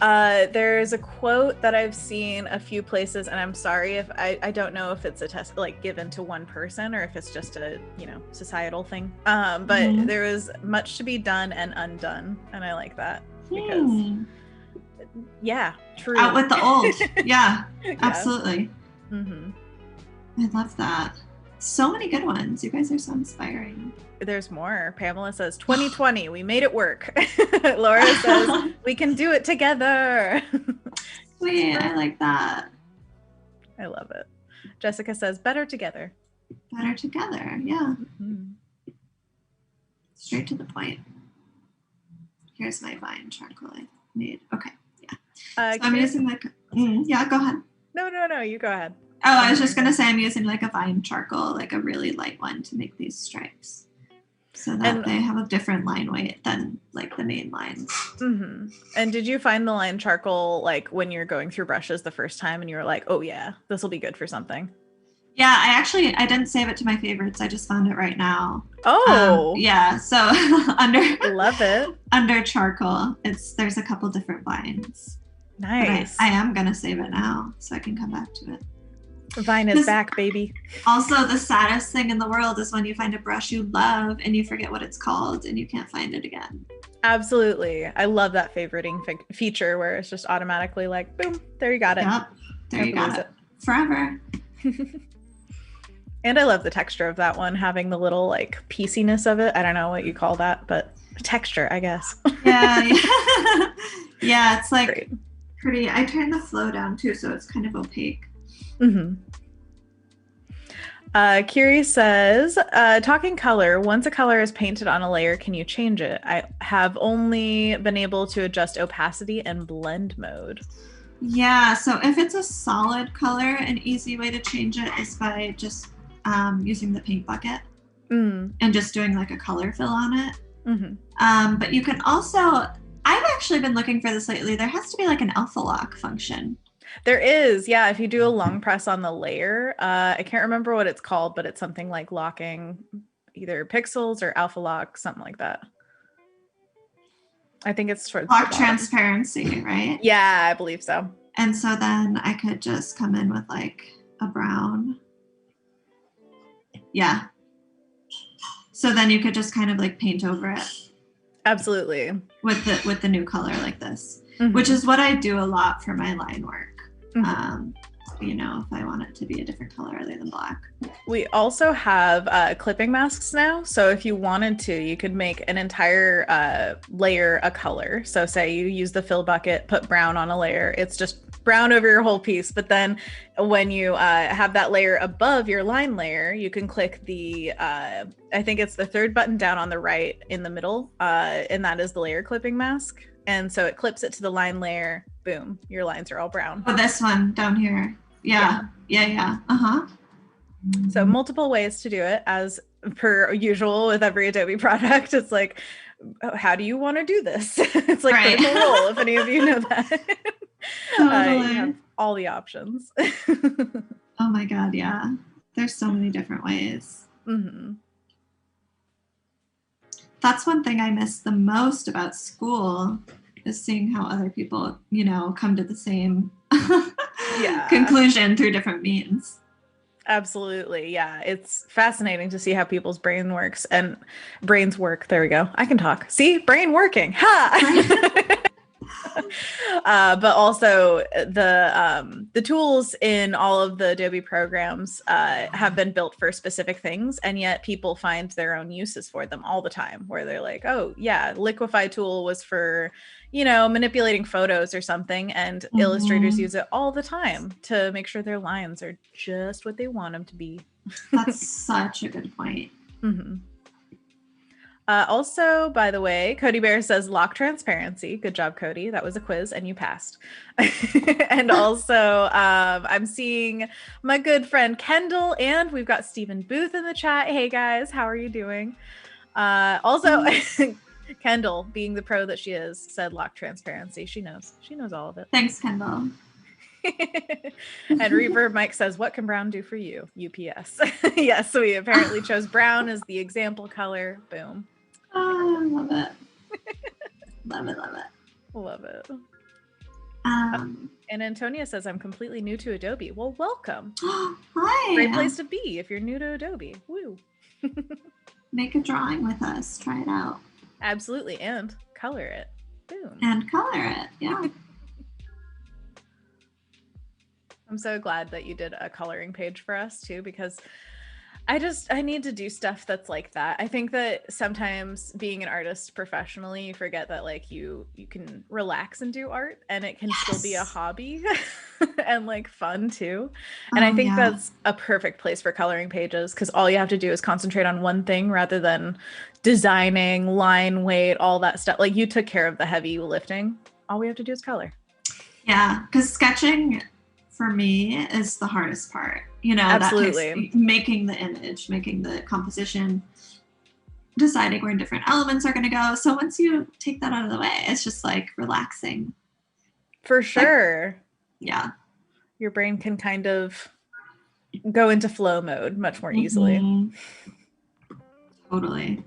There's a quote that I've seen a few places, and I'm sorry if I don't know if it's a test like given to one person or if it's just a, you know, societal thing. But there is much to be done and undone. And I like that because yeah, true. Out with the old. Yeah, absolutely. Mm-hmm. I love that. So many good ones. You guys are so inspiring. There's more. Pamela says 2020, we made it work. Laura says we can do it together. Sweet, I like that. I love it. Jessica says better together. Better together, yeah. Straight to the point. Here's my vine charcoal I made. Okay, yeah. So I'm using like, yeah, go ahead. No, you go ahead. Oh, I was just going to say I'm using like a vine charcoal, like a really light one to make these stripes. so that they have a different line weight than like the main lines. Mm-hmm. And did you find the line charcoal like when you're going through brushes the first time and you were like, oh yeah, this will be good for something? Yeah, I didn't save it to my favorites. I just found it right now. Oh, yeah. So love it. Under charcoal, there's a couple different lines. Nice. But I am gonna save it now so I can come back to it. Vine is back, baby. Also, the saddest thing in the world is when you find a brush you love and you forget what it's called and you can't find it again. Absolutely. I love that favoriting feature where it's just automatically like, boom, there you got it. Yep, there you got it. Forever. And I love the texture of that one, having the little like pieciness of it. I don't know what you call that, but texture, I guess. Yeah. Yeah, it's like Great. Pretty. I turned the flow down too, so it's kind of opaque. Mm-hmm. Kiri says, talking color, once a color is painted on a layer, can you change it? I have only been able to adjust opacity and blend mode. Yeah, so if it's a solid color, an easy way to change it is by just using the paint bucket and just doing like a color fill on it. Mm-hmm. But you can also, I've actually been looking for this lately. There has to be like an alpha lock function. There is, yeah. If you do a long press on the layer, I can't remember what it's called, but it's something like locking either pixels or alpha lock, something like that. I think it's towards lock transparency, right? Yeah, I believe so. And so then I could just come in with like a brown. Yeah. So then you could just kind of like paint over it. Absolutely. With the new color like this, which is what I do a lot for my line work. You know, if I want it to be a different color other than black. We also have clipping masks now. So if you wanted to, you could make an entire layer a color. So say you use the fill bucket, put brown on a layer. It's just brown over your whole piece. But then when you have that layer above your line layer, you can click the, I think it's the third button down on the right in the middle. And that is the layer clipping mask. And so it clips it to the line layer. Boom, your lines are all brown. Oh, this one down here. Yeah. Uh-huh. So multiple ways to do it, as per usual with every Adobe product. It's like, how do you want to do this? It's like Critical Role, if any of you know that. Totally. You have all the options. Oh my God, yeah. There's so many different ways. Mm-hmm. That's one thing I miss the most about school, is seeing how other people, you know, come to the same conclusion through different means. Absolutely. Yeah. It's fascinating to see how people's brains work. There we go. I can talk. See, brain working. Ha! But also the tools in all of the Adobe programs have been built for specific things, and yet people find their own uses for them all the time, where they're like, oh yeah, Liquify tool was for, you know, manipulating photos or something, and illustrators use it all the time to make sure their lines are just what they want them to be. That's such a good point. Mm-hmm. Also, by the way, Cody Bear says lock transparency. Good job, Cody. That was a quiz and you passed. And also, I'm seeing my good friend Kendall, and we've got Stephen Booth in the chat. Hey guys, how are you doing? Also, Kendall, being the pro that she is, said lock transparency. She knows all of it. Thanks, Kendall. And Reverb Mike says, what can brown do for you? UPS. Yes, so we apparently chose brown as the example color. Boom. Oh, I love it. Love it. Love it. And Antonia says, I'm completely new to Adobe. Well, welcome. Hi. Great place to be if you're new to Adobe. Woo. Make a drawing with us. Try it out. Absolutely. And color it. Boom. And color it. Yeah. I'm so glad that you did a coloring page for us too, because I need to do stuff that's like that. I think that sometimes being an artist professionally, you forget that like you can relax and do art, and it can still be a hobby and like fun too. And I think that's a perfect place for coloring pages, because all you have to do is concentrate on one thing rather than designing, line weight, all that stuff. Like you took care of the heavy lifting. All we have to do is color. Yeah, because sketching for me is the hardest part. You know, absolutely. That takes making the image, making the composition. deciding where different elements are going to go. So once you take that out of the way, it's just like relaxing. For sure. Like, yeah. Your brain can kind of go into flow mode much more easily. Totally.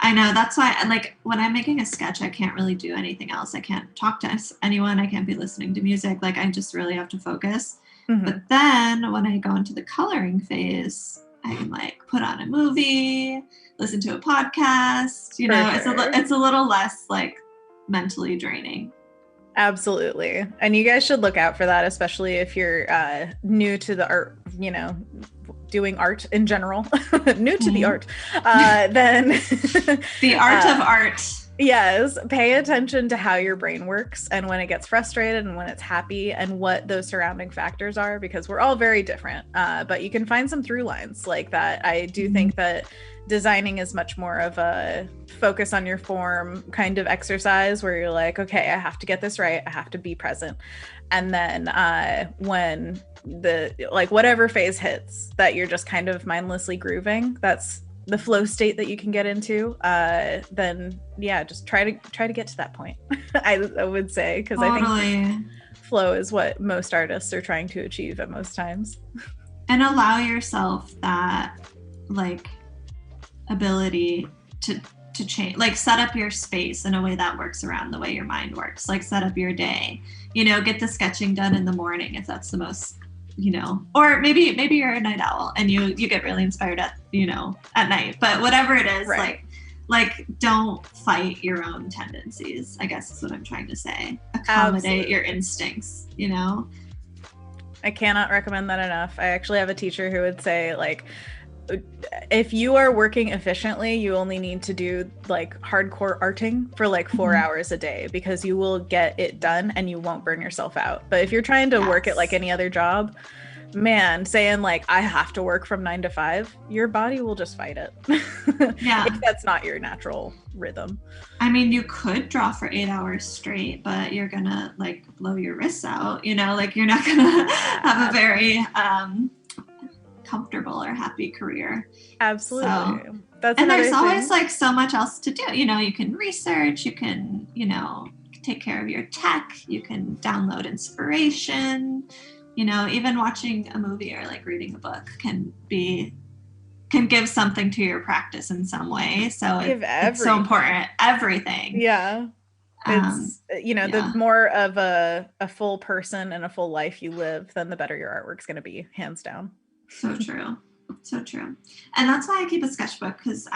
I know. That's why, like, when I'm making a sketch, I can't really do anything else. I can't talk to anyone. I can't be listening to music. Like, I just really have to focus. But then when I go into the coloring phase, I can like put on a movie, listen to a podcast. You know, it's a little less like mentally draining. Absolutely. And you guys should look out for that, especially if you're new to the art, you know, doing art in general, new to the art, then the art of art. Yes. Pay attention to how your brain works and when it gets frustrated and when it's happy and what those surrounding factors are, because we're all very different. But you can find some through lines like that. I do think that designing is much more of a focus on your form kind of exercise where you're like, okay, I have to get this right. I have to be present. And then when the like whatever phase hits that you're just kind of mindlessly grooving, that's the flow state that you can get into, then yeah, just try to get to that point. I would say, because I think flow is what most artists are trying to achieve at most times. And allow yourself that like ability to change, like set up your space in a way that works around the way your mind works. Like set up your day, you know, get the sketching done in the morning if that's the most, you know, or maybe you're a night owl and you get really inspired at, you know, at night, but whatever it is, like don't fight your own tendencies, I guess is what I'm trying to say. Accommodate your instincts, you know. I cannot recommend that enough. I actually have a teacher who would say, like, if you are working efficiently, you only need to do like hardcore arting for like 4 hours a day, because you will get it done and you won't burn yourself out. But if you're trying to work it like any other job, man, saying like, I have to work from 9 to 5, your body will just fight it. Yeah. If that's not your natural rhythm. I mean, you could draw for 8 hours straight, but you're gonna like blow your wrists out, you know, like you're not gonna have a very comfortable or happy career. Absolutely. So, and there's always like so much else to do. You know, you can research, you can, you know, take care of your tech, you can download inspiration, you know, even watching a movie or like reading a book can give something to your practice in some way. So it's so important. Everything. Yeah. It's, you know, the more of a full person and a full life you live, then the better your artwork's going to be, hands down. So true. So true. And that's why I keep a sketchbook, because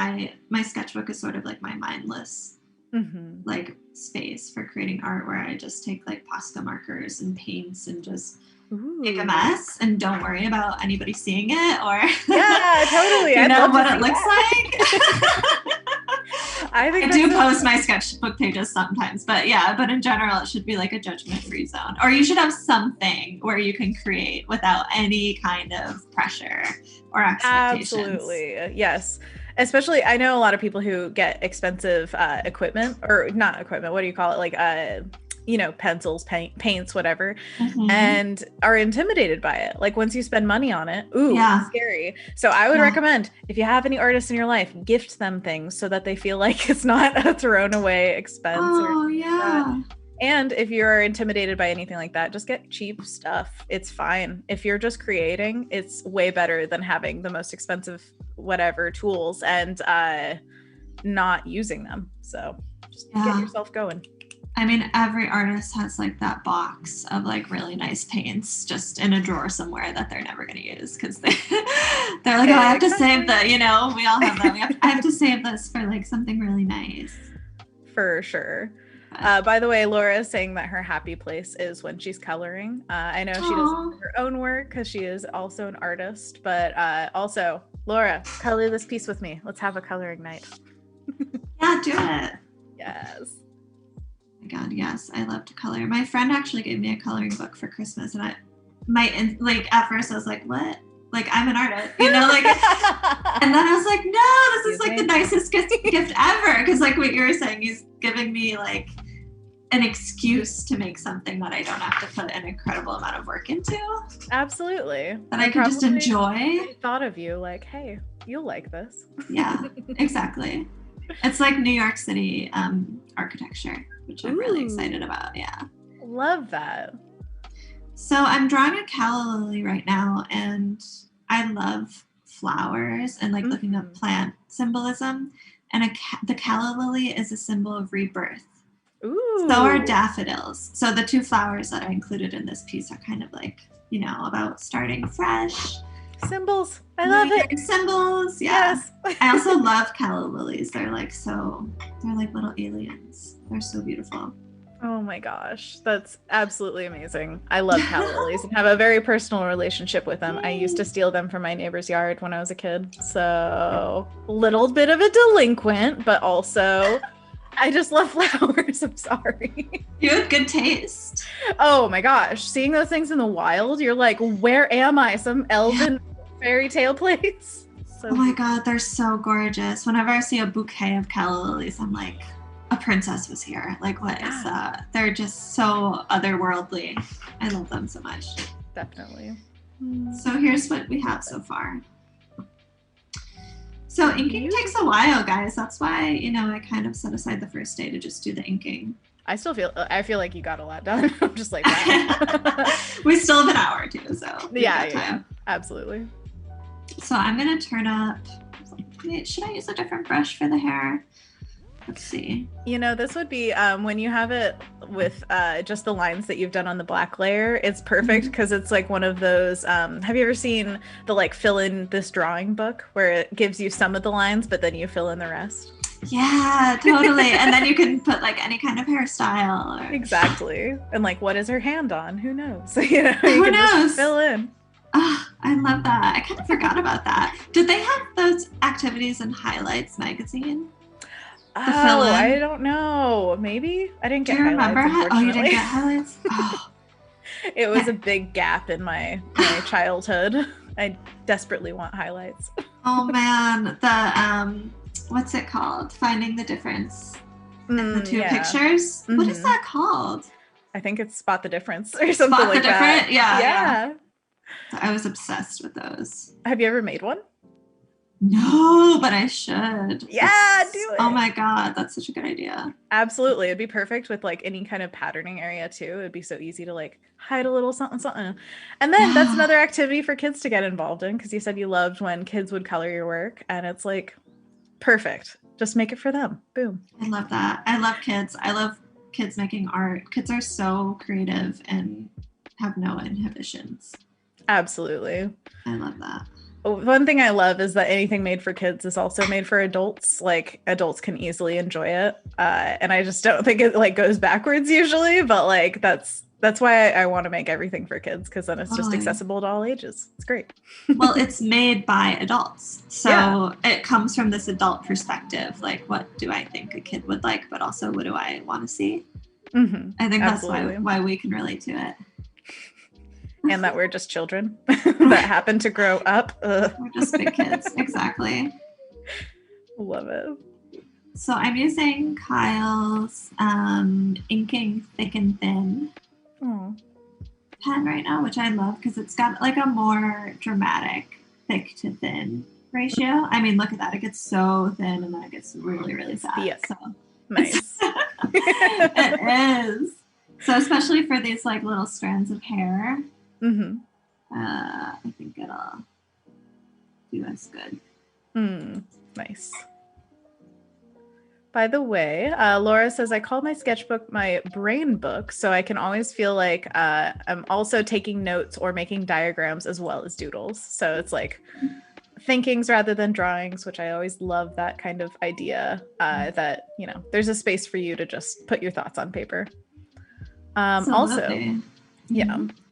my sketchbook is sort of like my mindless like space for creating art, where I just take like Posca markers and paints and just make a mess and don't worry about anybody seeing it, or totally. you know what it looks like. I do post my sketchbook pages sometimes, but in general, it should be like a judgment-free zone, or you should have something where you can create without any kind of pressure or expectations. Absolutely. Yes. Especially, I know a lot of people who get expensive equipment, or not equipment, what do you call it? Like, you know, pencils, paints, whatever, and are intimidated by it. Like once you spend money on it, it's scary. So I would recommend, if you have any artists in your life, gift them things so that they feel like it's not a thrown away expense. And if you're intimidated by anything like that, just get cheap stuff. It's fine. If you're just creating, it's way better than having the most expensive whatever tools and not using them. So just get yourself going. I mean, every artist has like that box of like really nice paints just in a drawer somewhere that they're never going to use, because they're like, oh, I have to save that. You know, we all have that. I have to save this for like something really nice. For sure. By the way, Laura is saying that her happy place is when she's coloring. I know she does her own work because she is also an artist, but also, Laura, color this piece with me. Let's have a coloring night. Yeah, do it. Yes. God, yes, I love to color. My friend actually gave me a coloring book for Christmas, and at first I was like, what? Like, I'm an artist, you know, like, and then I was like, no, this is like the nicest gift ever, because like what you were saying, he's giving me like an excuse to make something that I don't have to put an incredible amount of work into. Absolutely. That I can just enjoy. Thought of you like, hey, you'll like this. Yeah, exactly. It's like New York City architecture, which I'm really excited about. Yeah. Love that. So I'm drawing a calla lily right now, and I love flowers and like looking up plant symbolism. And the calla lily is a symbol of rebirth. Ooh. So are daffodils. So the two flowers that I included in this piece are kind of like, about starting fresh. Symbols. I love it. Symbols. Yeah. Yes. I also love calla lilies. They're like little aliens. They're so beautiful. Oh my gosh, that's absolutely amazing. I love calla lilies and have a very personal relationship with them. I used to steal them from my neighbor's yard when I was a kid. So a little bit of a delinquent, but also I just love flowers. I'm sorry. You have good taste. Oh my gosh. Seeing those things in the wild, you're like, where am I? Some elven fairy tale place? So oh my God, they're so gorgeous. Whenever I see a bouquet of calla lilies, I'm like, a princess was here. Like, what is that? They're just so otherworldly. I love them so much. Definitely. So here's what we have so far. So inking takes a while, guys. That's why, I kind of set aside the first day to just do the inking. I feel like you got a lot done. I'm just like, wow. We still have an hour or two, so yeah, absolutely. So I'm gonna turn up. Should I use a different brush for the hair? Let's see. This would be when you have it with just the lines that you've done on the black layer, it's perfect because it's like one of those, have you ever seen the like fill in this drawing book where it gives you some of the lines, but then you fill in the rest? Yeah, totally. And then you can put like any kind of hairstyle. Exactly. And like, what is her hand on? Who knows? You Who knows? Just fill in. Oh, I love that. I kind of forgot about that. Did they have those activities in Highlights magazine? Oh, I don't know. Maybe I didn't get highlights. Remember? Oh, you didn't get highlights? Oh. It was a big gap in my childhood. I desperately want highlights. Oh man, the what's it called? Finding the difference in the two pictures. What is that called? I think it's Spot the Difference or something like that. Yeah. I was obsessed with those. Have you ever made one? No, but I should. Yeah, do it. Oh my God, that's such a good idea. Absolutely. It'd be perfect with like any kind of patterning area too. It'd be so easy to like hide a little something, something. And then that's another activity for kids to get involved in because you said you loved when kids would color your work and it's like perfect. Just make it for them. Boom. I love that. I love kids. I love kids making art. Kids are so creative and have no inhibitions. Absolutely. I love that. One thing I love is that anything made for kids is also made for adults. Like adults can easily enjoy it. And I just don't think it like goes backwards usually, but like that's why I want to make everything for kids because then it's just accessible to all ages. It's great. Well, it's made by adults. So it comes from this adult perspective. Like, what do I think a kid would like, but also what do I want to see? Mm-hmm. I think that's why we can relate to it. And that we're just children that happen to grow up. Ugh. We're just big kids. Exactly. Love it. So I'm using Kyle's inking thick and thin pen right now, which I love because it's got like a more dramatic thick to thin ratio. I mean, look at that. It gets so thin and then it gets really, really fat. Yeah. So nice. It is. So especially for these like little strands of hair, I think it'll do us good. Nice. By the way, Laura says, I call my sketchbook my brain book, so I can always feel like I'm also taking notes or making diagrams as well as doodles. So it's like thinkings rather than drawings, which I always love that kind of idea that, there's a space for you to just put your thoughts on paper.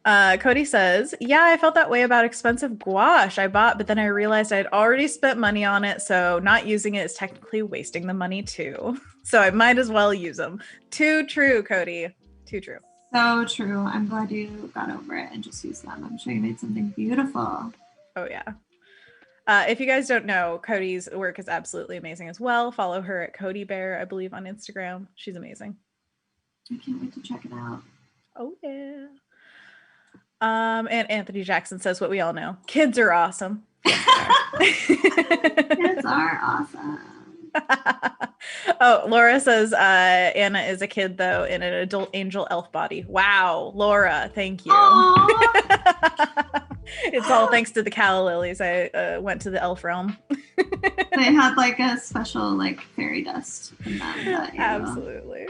Cody says, I felt that way about expensive gouache I bought, but then I realized I'd already spent money on it, so not using it is technically wasting the money too. So I might as well use them. Too true, Cody. Too true. So true. I'm glad you got over it and just used them. I'm sure you made something beautiful. Oh, yeah. If you guys don't know, Cody's work is absolutely amazing as well. Follow her at Cody Bear, I believe, on Instagram. She's amazing. I can't wait to check it out. Oh, yeah. And Anthony Jackson says what we all know. Kids are awesome. Kids are awesome. Oh, Laura says Anna is a kid though in an adult angel elf body. Wow, Laura, thank you. It's all thanks to the calla lilies. I went to the elf realm. They had like a special like fairy dust in them that you absolutely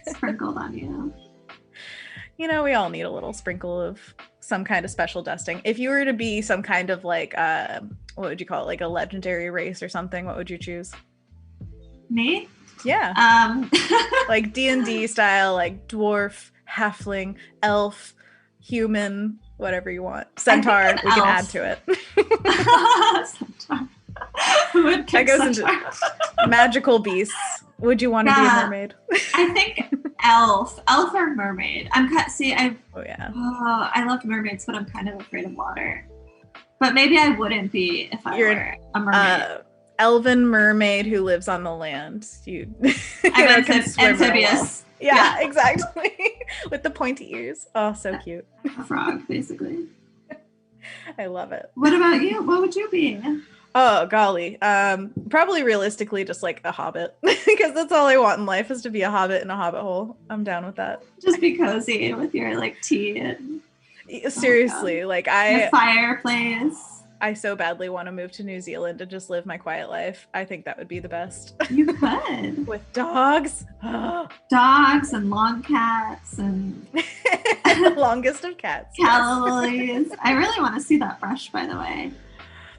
sprinkled on you. You know, we all need a little sprinkle of some kind of special dusting. If you were to be some kind of like what would you call it, like a legendary race or something, what would you choose? Me? Yeah. Like D&D style, like dwarf, halfling, elf, human, whatever you want. Centaur, we can add to it. Centaur. Who would pick that goes Centaur? Into magical beasts. Would you want to be a mermaid? I think elf or mermaid. I love mermaids, but I'm kind of afraid of water. But maybe I wouldn't be if I were a mermaid. Elven mermaid who lives on the land. I'm amphibious. Yeah, exactly. With the pointy ears. Oh, so cute. A frog, basically. I love it. What about you? What would you be? Oh, golly. Probably realistically just like a hobbit. Because that's all I want in life is to be a hobbit in a hobbit hole. I'm down with that. Just be cozy with your like tea and seriously, like the fireplace. I so badly want to move to New Zealand and just live my quiet life. I think that would be the best. You could. With dogs. Dogs and long cats and the longest of cats. Calla lilies. I really want to see that brush, by the way.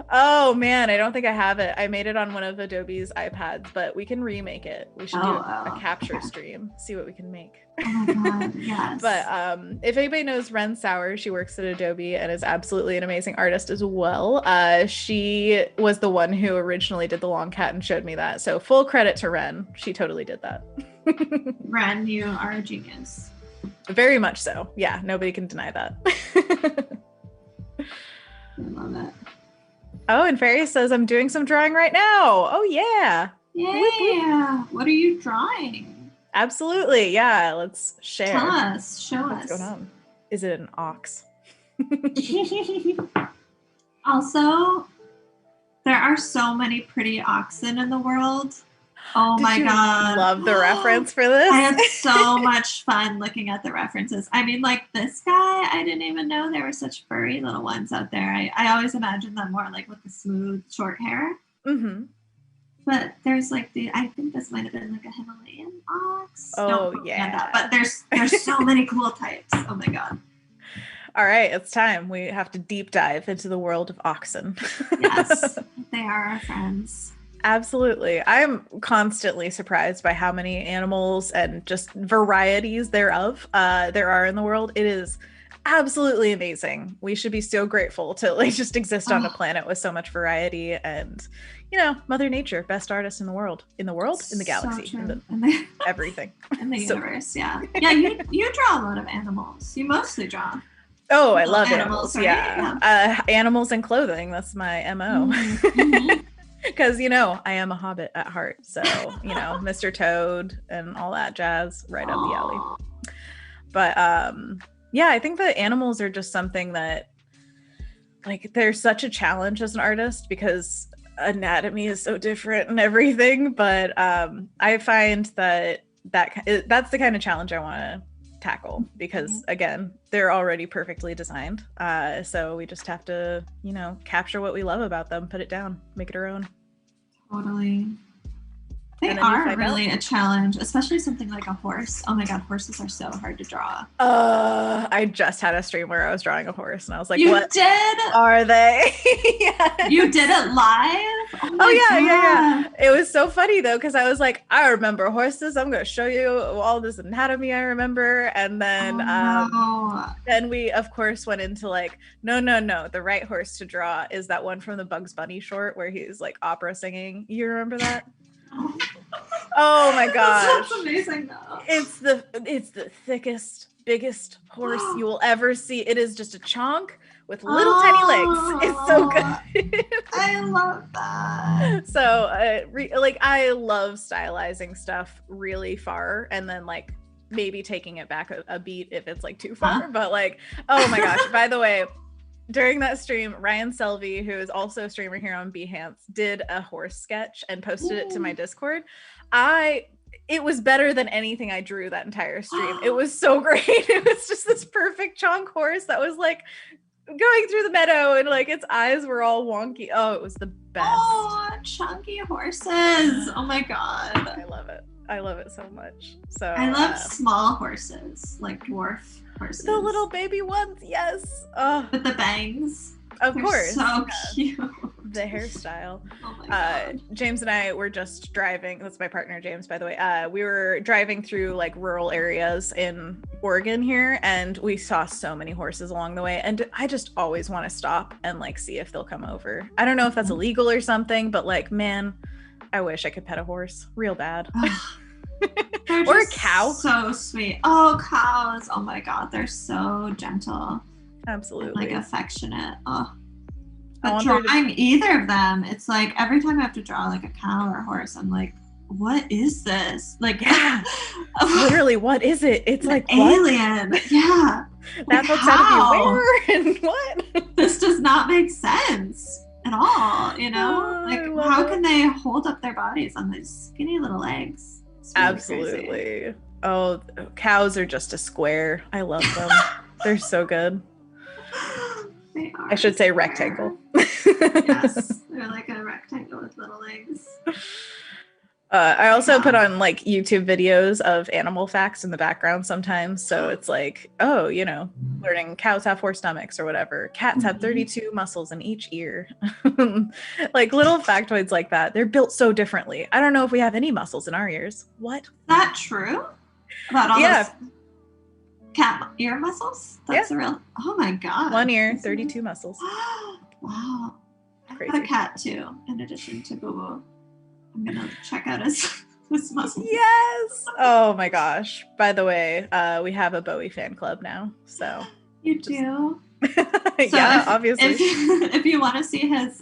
Oh man, I don't think I have it. I made it on one of Adobe's iPads, but we can remake it. We should do a capture stream, see what we can make. Oh my god, yes. But if anybody knows Ren Sauer, she works at Adobe and is absolutely an amazing artist as well. She was the one who originally did the long cat and showed me that. So full credit to Ren. She totally did that. Ren, you are a genius. Very much so. Yeah, nobody can deny that. I love it. Oh, and Fairy says, I'm doing some drawing right now. Oh, yeah. Yeah. What are you drawing? Absolutely. Yeah. Let's share. Tell us. Show us. What's going on? Is it an ox? Also, there are so many pretty oxen in the world. Oh my god. Love the reference for this. I had so much fun looking at the references. I mean, like this guy, I didn't even know there were such furry little ones out there. I always imagined them more like with the smooth, short hair. Mm-hmm. But there's like I think this might have been like a Himalayan ox. Oh, yeah. But there's so many cool types. Oh my god. All right, it's time. We have to deep dive into the world of oxen. Yes, they are our friends. Absolutely. I'm constantly surprised by how many animals and just varieties thereof there are in the world. It is absolutely amazing. We should be so grateful to like just exist on a planet with so much variety and, you know, Mother Nature, best artist in the world, in the galaxy, so everything. In the universe, yeah. Yeah, you draw a lot of animals. You mostly draw. Oh, I love animals. Right? Yeah. Animals and clothing. That's my MO. Mm-hmm. Because, you know, I am a hobbit at heart. So, you know, Mr. Toad and all that jazz right up the alley. But yeah, I think that animals are just something that, like, they're such a challenge as an artist because anatomy is so different and everything. But I find that that's the kind of challenge I want to tackle because, again, they're already perfectly designed. So we just have to, you know, capture what we love about them, put it down, make it our own. Totally. They are really a challenge, especially something like a horse. Oh my god, horses are so hard to draw. I just had a stream where I was drawing a horse and I was like, what did? Are they? Yes. You did it live? Oh yeah. It was so funny though, because I was like, I remember horses. I'm going to show you all this anatomy I remember. And then then we, of course, went into like, no. The right horse to draw is that one from the Bugs Bunny short where he's like opera singing. You remember that? Oh my gosh. That's amazing though. It's the thickest, biggest horse you will ever see. It is just a chonk with little tiny legs. It's so good. I love that. So I love stylizing stuff really far and then like maybe taking it back a beat if it's like too far. But like, oh my gosh, by the way, during that stream, Ryan Selvey, who is also a streamer here on Behance, did a horse sketch and posted it to my Discord. It was better than anything I drew that entire stream. It was so great. It was just this perfect chonk horse that was like going through the meadow and like its eyes were all wonky. Oh, it was the best. Oh, chunky horses. Oh my God. I love it. I love it so much. So I love small horses, like dwarf horses. The little baby ones, yes. Oh, with the bangs. Of course. So cute. The hairstyle. Oh my God. James and I were just driving. That's my partner, James, by the way. We were driving through like rural areas in Oregon here, and we saw so many horses along the way. And I just always want to stop and like see if they'll come over. I don't know if that's illegal or something, but like, man, I wish I could pet a horse real bad. Or a cow. So sweet. Oh, cows. Oh my God. They're so gentle. Absolutely. And, like affectionate. Oh. But drawing either of them, it's like every time I have to draw like a cow or a horse, I'm like, what is this? Like, yeah. Literally, what is it? It's like alien. What? Yeah. That like, looks out of you. Where and what? This does not make sense at all, you know? Like, how can they hold up their bodies on these skinny little legs? Really absolutely. Crazy. Oh, cows are just a square. I love them. They're so good. They are. I should say rectangle. Yes, they're like a rectangle with little legs. I also put on like YouTube videos of animal facts in the background sometimes. So it's like, oh, you know, learning cows have 4 stomachs or whatever. Cats have 32 muscles in each ear. Like little factoids like that. They're built so differently. I don't know if we have any muscles in our ears. What? Is that true? About all those cat ear muscles? That's a real. Oh my God. 1 ear, 32 muscles. Wow. Crazy. I have a cat too, in addition to Boo Boo. I'm gonna check out his muscles. Yes. Oh my gosh. By the way, we have a Bowie fan club now. So you do? Yeah, obviously. If you want to see his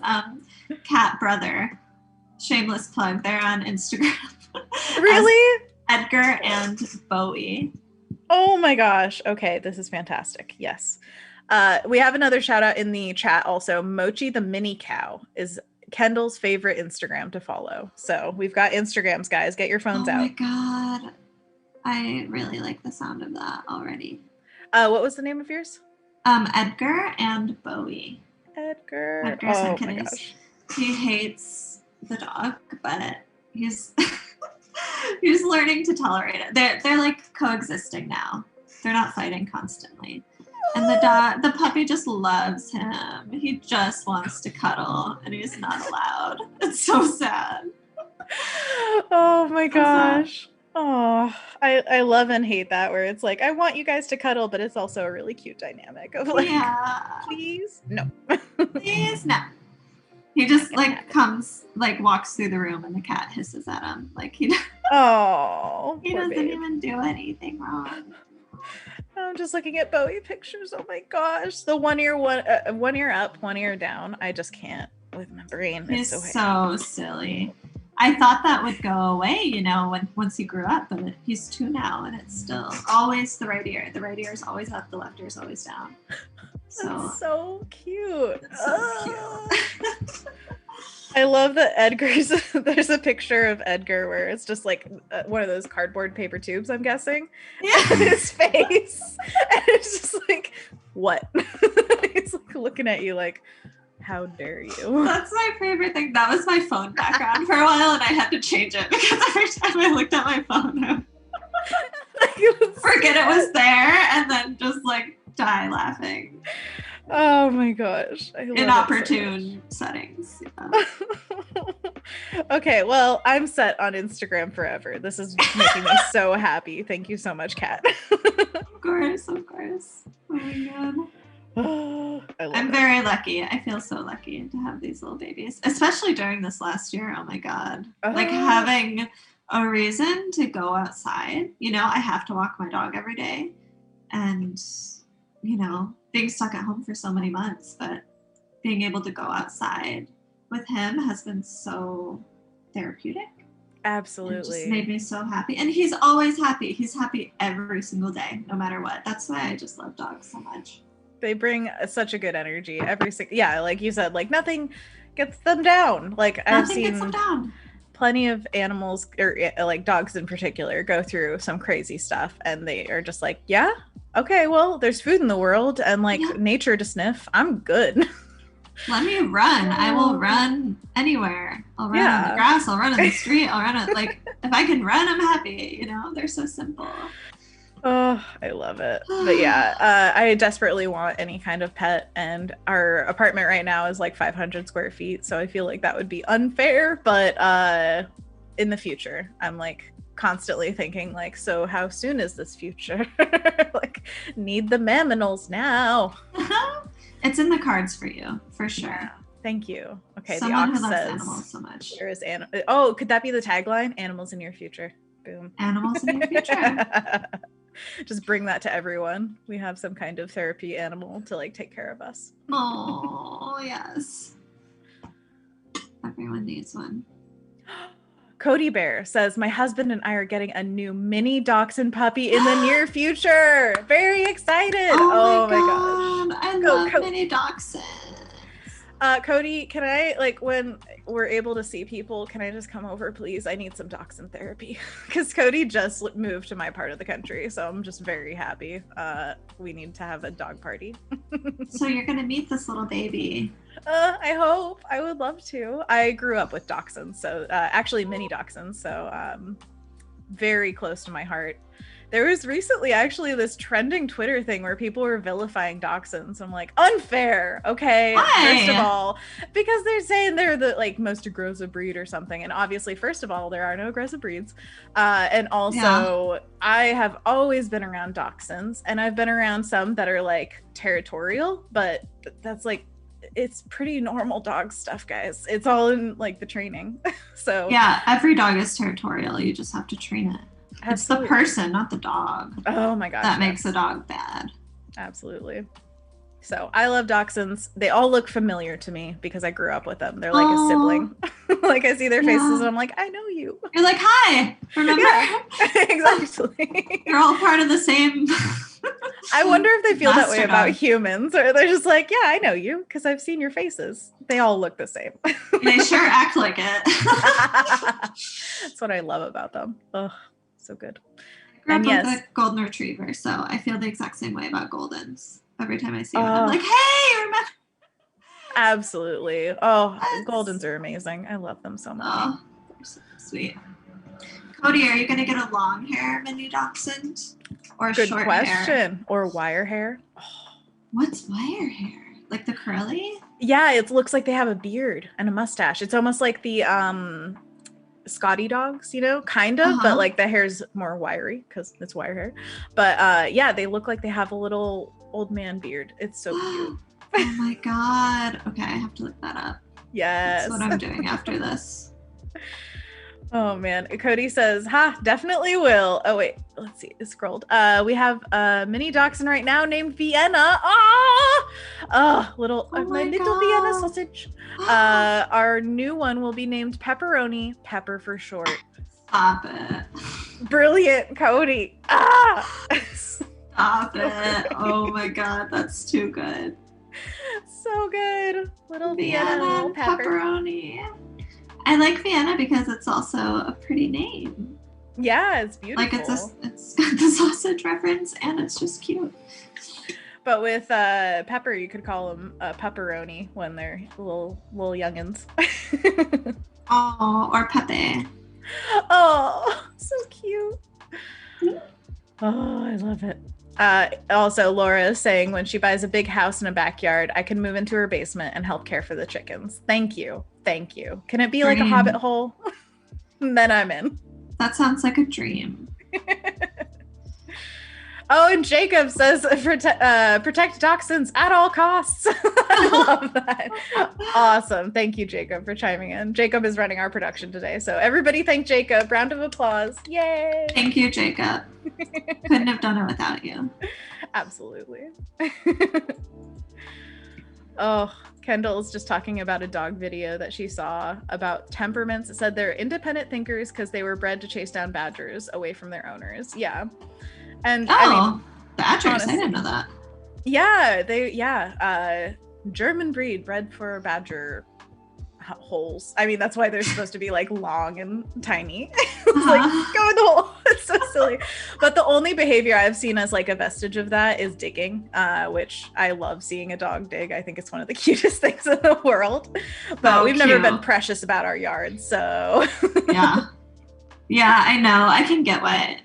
cat brother, shameless plug, they're on Instagram. Really? Edgar and Bowie. Oh my gosh. Okay, this is fantastic. Yes. We have another shout out in the chat also. Mochi the Mini Cow is Kendall's favorite Instagram to follow. So we've got Instagrams, guys. Get your phones out. Oh my God. I really like the sound of that already. What was the name of yours? Edgar and Bowie. Edgar. Oh my gosh. He hates the dog, but he's he's learning to tolerate it. They're like coexisting now. They're not fighting constantly. And the puppy just loves him. He just wants to cuddle, and he's not allowed. It's so sad. Oh my gosh. Oh, I love and hate that, where it's like, I want you guys to cuddle, but it's also a really cute dynamic of like, please, no. Please, no. He just like walks through the room, and the cat hisses at him. Like he doesn't even do anything wrong. I'm just looking at Bowie pictures. Oh my gosh. The one ear up, 1 ear down. I just can't with my brain. It's so silly. I thought that would go away, you know, once he grew up, but he's 2 now, and it's still always the right ear. The right ear is always up, the left ear is always down. That's so cute. It's so cute. I love that Edgar's, there's a picture of Edgar where it's just like one of those cardboard paper tubes, I'm guessing. Yeah. And his face. And it's just like, what? He's like looking at you like, how dare you? That's my favorite thing. That was my phone background for a while, and I had to change it because every time I looked at my phone, I would forget it was there and then just like die laughing. Oh my gosh. I love Inopportune settings. Yeah. Okay, well, I'm set on Instagram forever. This is making me so happy. Thank you so much, Kat. Of course. Oh my God. I'm very lucky. I feel so lucky to have these little babies, especially during this last year. Oh my God. Like having a reason to go outside. You know, I have to walk my dog every day, and, you know, being stuck at home for so many months, but being able to go outside with him has been so therapeutic. Absolutely. It just made me so happy. And he's always happy. He's happy every single day, no matter what. That's why I just love dogs so much. They bring such a good energy yeah, like you said, like nothing gets them down. Like I've seen plenty of animals, or like dogs in particular, go through some crazy stuff, and they are just like, yeah, okay, well, there's food in the world and like nature to sniff. I'm good. Let me run. I will run anywhere. I'll run on the grass. I'll run on the street. I'll run like if I can run, I'm happy. You know, they're so simple. Oh, I love it. But yeah, I desperately want any kind of pet, and our apartment right now is like 500 square feet, so I feel like that would be unfair. But in the future, I'm like constantly thinking like, so how soon is this future? Like, need the mammals now. It's in the cards for you, for sure. Yeah, thank you. Okay, someone who loves animals so much. There is oh, could that be the tagline? Animals in your future. Boom. Animals in your future. Just bring that to everyone. We have some kind of therapy animal to like take care of us. Oh, yes. Everyone needs one. Cody Bear says, my husband and I are getting a new mini dachshund puppy in the near future. Very excited. Oh my gosh. I love mini dachshunds. Cody, can I, like, when we're able to see people, can I just come over, please? I need some dachshund therapy. Because Cody just moved to my part of the country, so I'm just very happy. We need to have a dog party. So you're going to meet this little baby. I hope. I would love to. I grew up with dachshunds, so actually mini dachshunds, so very close to my heart. There was recently actually this trending Twitter thing where people were vilifying dachshunds. I'm like, unfair. Okay. Why? First of all, because they're saying they're the like most aggressive breed or something. And obviously, first of all, there are no aggressive breeds. And also, I have always been around dachshunds, and I've been around some that are like territorial, but that's like, it's pretty normal dog stuff, guys. It's all in like the training. So yeah, every dog is territorial. You just have to train it. Absolutely. It's the person, not the dog. Oh my gosh. That makes the dog bad. Absolutely. So I love dachshunds. They all look familiar to me because I grew up with them. They're like a sibling. Like I see their faces and I'm like, I know you. You're like, hi, remember? Yeah, exactly. You're all part of the same. I wonder if they feel that way about humans, or they're just like, yeah, I know you because I've seen your faces. They all look the same. They sure act like it. That's what I love about them. Oh, so good. I grew up with a golden retriever, so I feel the exact same way about goldens. Every time I see one, I'm like, hey, remember? Absolutely. Oh, yes. Goldens are amazing. I love them so much. Oh, they're so sweet. Cody, are you going to get a long hair mini dachshund or Good short question. hair? Or wire hair? Oh. What's wire hair? Like the curly? Yeah, it looks like they have a beard and a mustache. It's almost like the Scotty dogs, you know, kind of, but like the hair's more wiry because it's wire hair. But yeah, they look like they have a little old man beard. It's so cute. Oh my God. Okay, I have to look that up. Yes. That's what I'm doing after this. Oh man. Cody says, definitely will. Oh wait, let's see. It scrolled. We have a mini dachshund right now named Vienna. My little Vienna sausage. Our new one will be named Pepperoni, Pepper for short. Stop it. Brilliant, Cody. Stop it. Oh my God, that's too good. So good. Little Vienna, little Pepperoni. I like Vienna because it's also a pretty name. Yeah, it's beautiful. Like it's got the sausage reference and it's just cute. But with Pepper, you could call them pepperoni when they're little youngins. Oh, or Pepe. Oh, so cute. Oh, I love it. Also, Laura is saying when she buys a big house and a backyard, I can move into her basement and help care for the chickens. Thank you. Thank you. Can it be like a hobbit hole? Then I'm in. That sounds like a dream. Oh, and Jacob says protect dachshunds at all costs. I love that. Awesome. Thank you, Jacob, for chiming in. Jacob is running our production today. So everybody thank Jacob. Round of applause. Yay. Thank you, Jacob. Couldn't have done it without you. Absolutely. Oh, Kendall is just talking about a dog video that she saw about temperaments. It said they're independent thinkers because they were bred to chase down badgers away from their owners. Yeah. And I mean, badgers, honestly, I didn't know that. Yeah, German breed, bred for badger holes. I mean, that's why they're supposed to be like long and tiny. It's like, go in the hole. It's so silly. But the only behavior I've seen as like a vestige of that is digging, which I love seeing a dog dig. I think it's one of the cutest things in the world. But we've never been precious about our yards, so. Yeah, I know. I can get why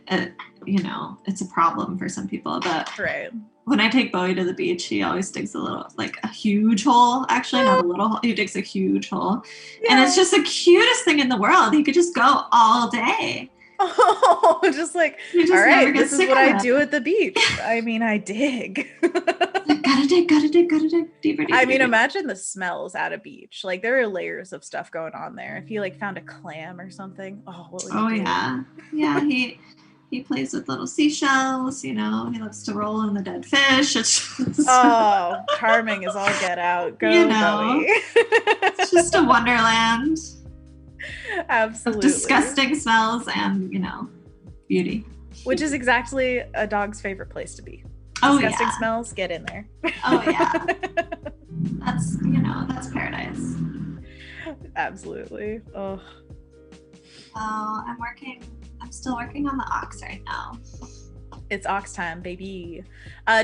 it's a problem for some people, but right. When I take Bowie to the beach, he always digs a huge hole. Actually, not a little hole. He digs a huge hole. Yeah. And it's just the cutest thing in the world. He could just go all day. Oh, just like, all right, this is what I do at the beach. I mean, I dig. Gotta dig, deeper. I mean, imagine the smells at a beach. Like, there are layers of stuff going on there. If you like found a clam or something, what would you do? Yeah. He plays with little seashells, he loves to roll in the dead fish. It's just... charming as all get out. Go, Bowie. It's just a wonderland. Absolutely. Of disgusting smells and, beauty. Which is exactly a dog's favorite place to be. Disgusting smells, get in there. Oh, yeah. That's paradise. Absolutely. Oh, I'm still working on the ox right now. It's ox time, baby.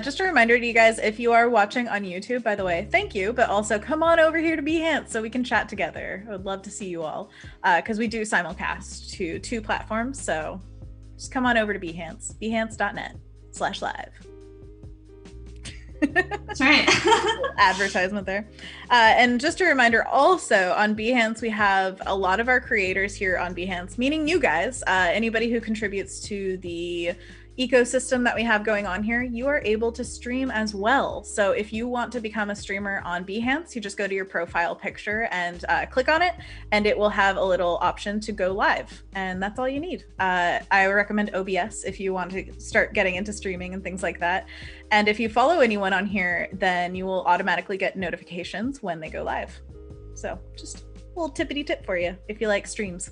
Just a reminder to you guys, if you are watching on YouTube, by the way, thank you, but also come on over here to Behance so we can chat together. I would love to see you all, because we do simulcast to 2 platforms, so just come on over to Behance, behance.net/live. That's right. Advertisement there. And just a reminder also, on Behance, we have a lot of our creators here on Behance, meaning you guys, anybody who contributes to the ecosystem that we have going on here, you are able to stream as well. So if you want to become a streamer on Behance, you just go to your profile picture and click on it, and it will have a little option to go live. And that's all you need. I recommend OBS if you want to start getting into streaming and things like that. And if you follow anyone on here, then you will automatically get notifications when they go live. So just a little tippity tip for you if you like streams.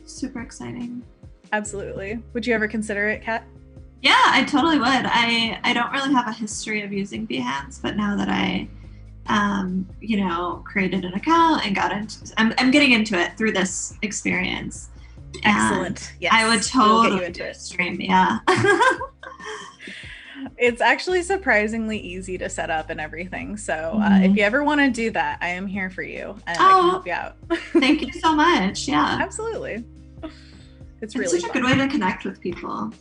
Super exciting. Absolutely. Would you ever consider it, Kat? Yeah, I totally would. I don't really have a history of using Behance, but now that I, created an account and got into, I'm getting into it through this experience. Excellent. Yes. I would totally get into it. Stream. Yeah. It's actually surprisingly easy to set up and everything. So if you ever want to do that, I am here for you and I can help you out. Thank you so much. Yeah. Absolutely. It's really such a good way to connect with people.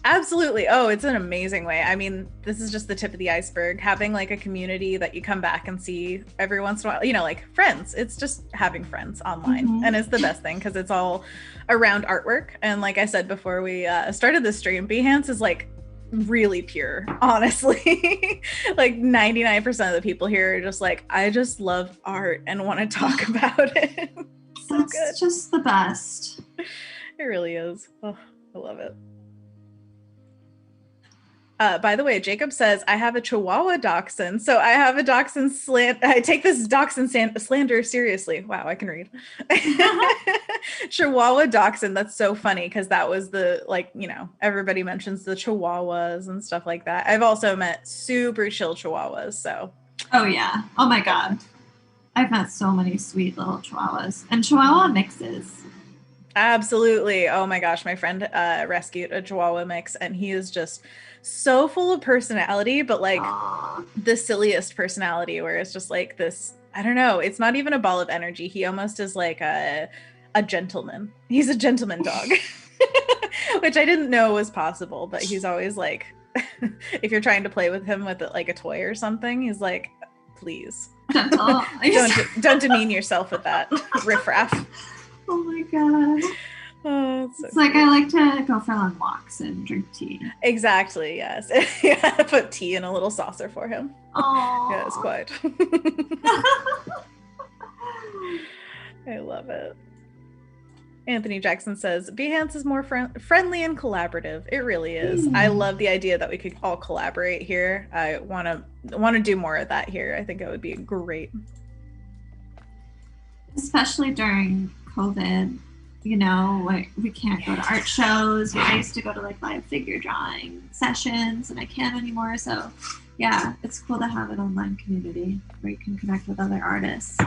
Absolutely. Oh, it's an amazing way. I mean, this is just the tip of the iceberg. Having like a community that you come back and see every once in a while, like friends. It's just having friends online. And it's the best thing because it's all around artwork. And like I said before we started this stream, Behance is like really pure, honestly. Like 99% of the people here are just like, I just love art and want to talk about it. So That's good. Just the best. It really is. Oh, I love it. By the way, Jacob says, I have a Chihuahua dachshund. So I have a dachshund I take this dachshund slander seriously. Wow, I can read. Chihuahua dachshund. That's so funny because that was everybody mentions the Chihuahuas and stuff like that. I've also met super chill Chihuahuas. So. Oh, yeah. Oh, my God. I've met so many sweet little Chihuahuas and Chihuahua mixes. Absolutely. Oh my gosh. My friend rescued a Chihuahua mix and he is just so full of personality, but like the silliest personality where it's just like this, I don't know. It's not even a ball of energy. He almost is like a gentleman. He's a gentleman dog, which I didn't know was possible, but he's always like, if you're trying to play with him with like a toy or something, he's like, please don't demean yourself with that riffraff. Oh my God. It's like I like to go for long walks and drink tea. Exactly, yes. Yeah, put tea in a little saucer for him. Oh. Yeah, it's quite. I love it. Anthony Jackson says, Behance is more friendly and collaborative. It really is. I love the idea that we could all collaborate here. I want to do more of that here. I think it would be great. Especially during COVID. you know, like we can't go to art shows. I used to go to like live figure drawing sessions, and I can't anymore. So yeah, it's cool to have an online community where you can connect with other artists.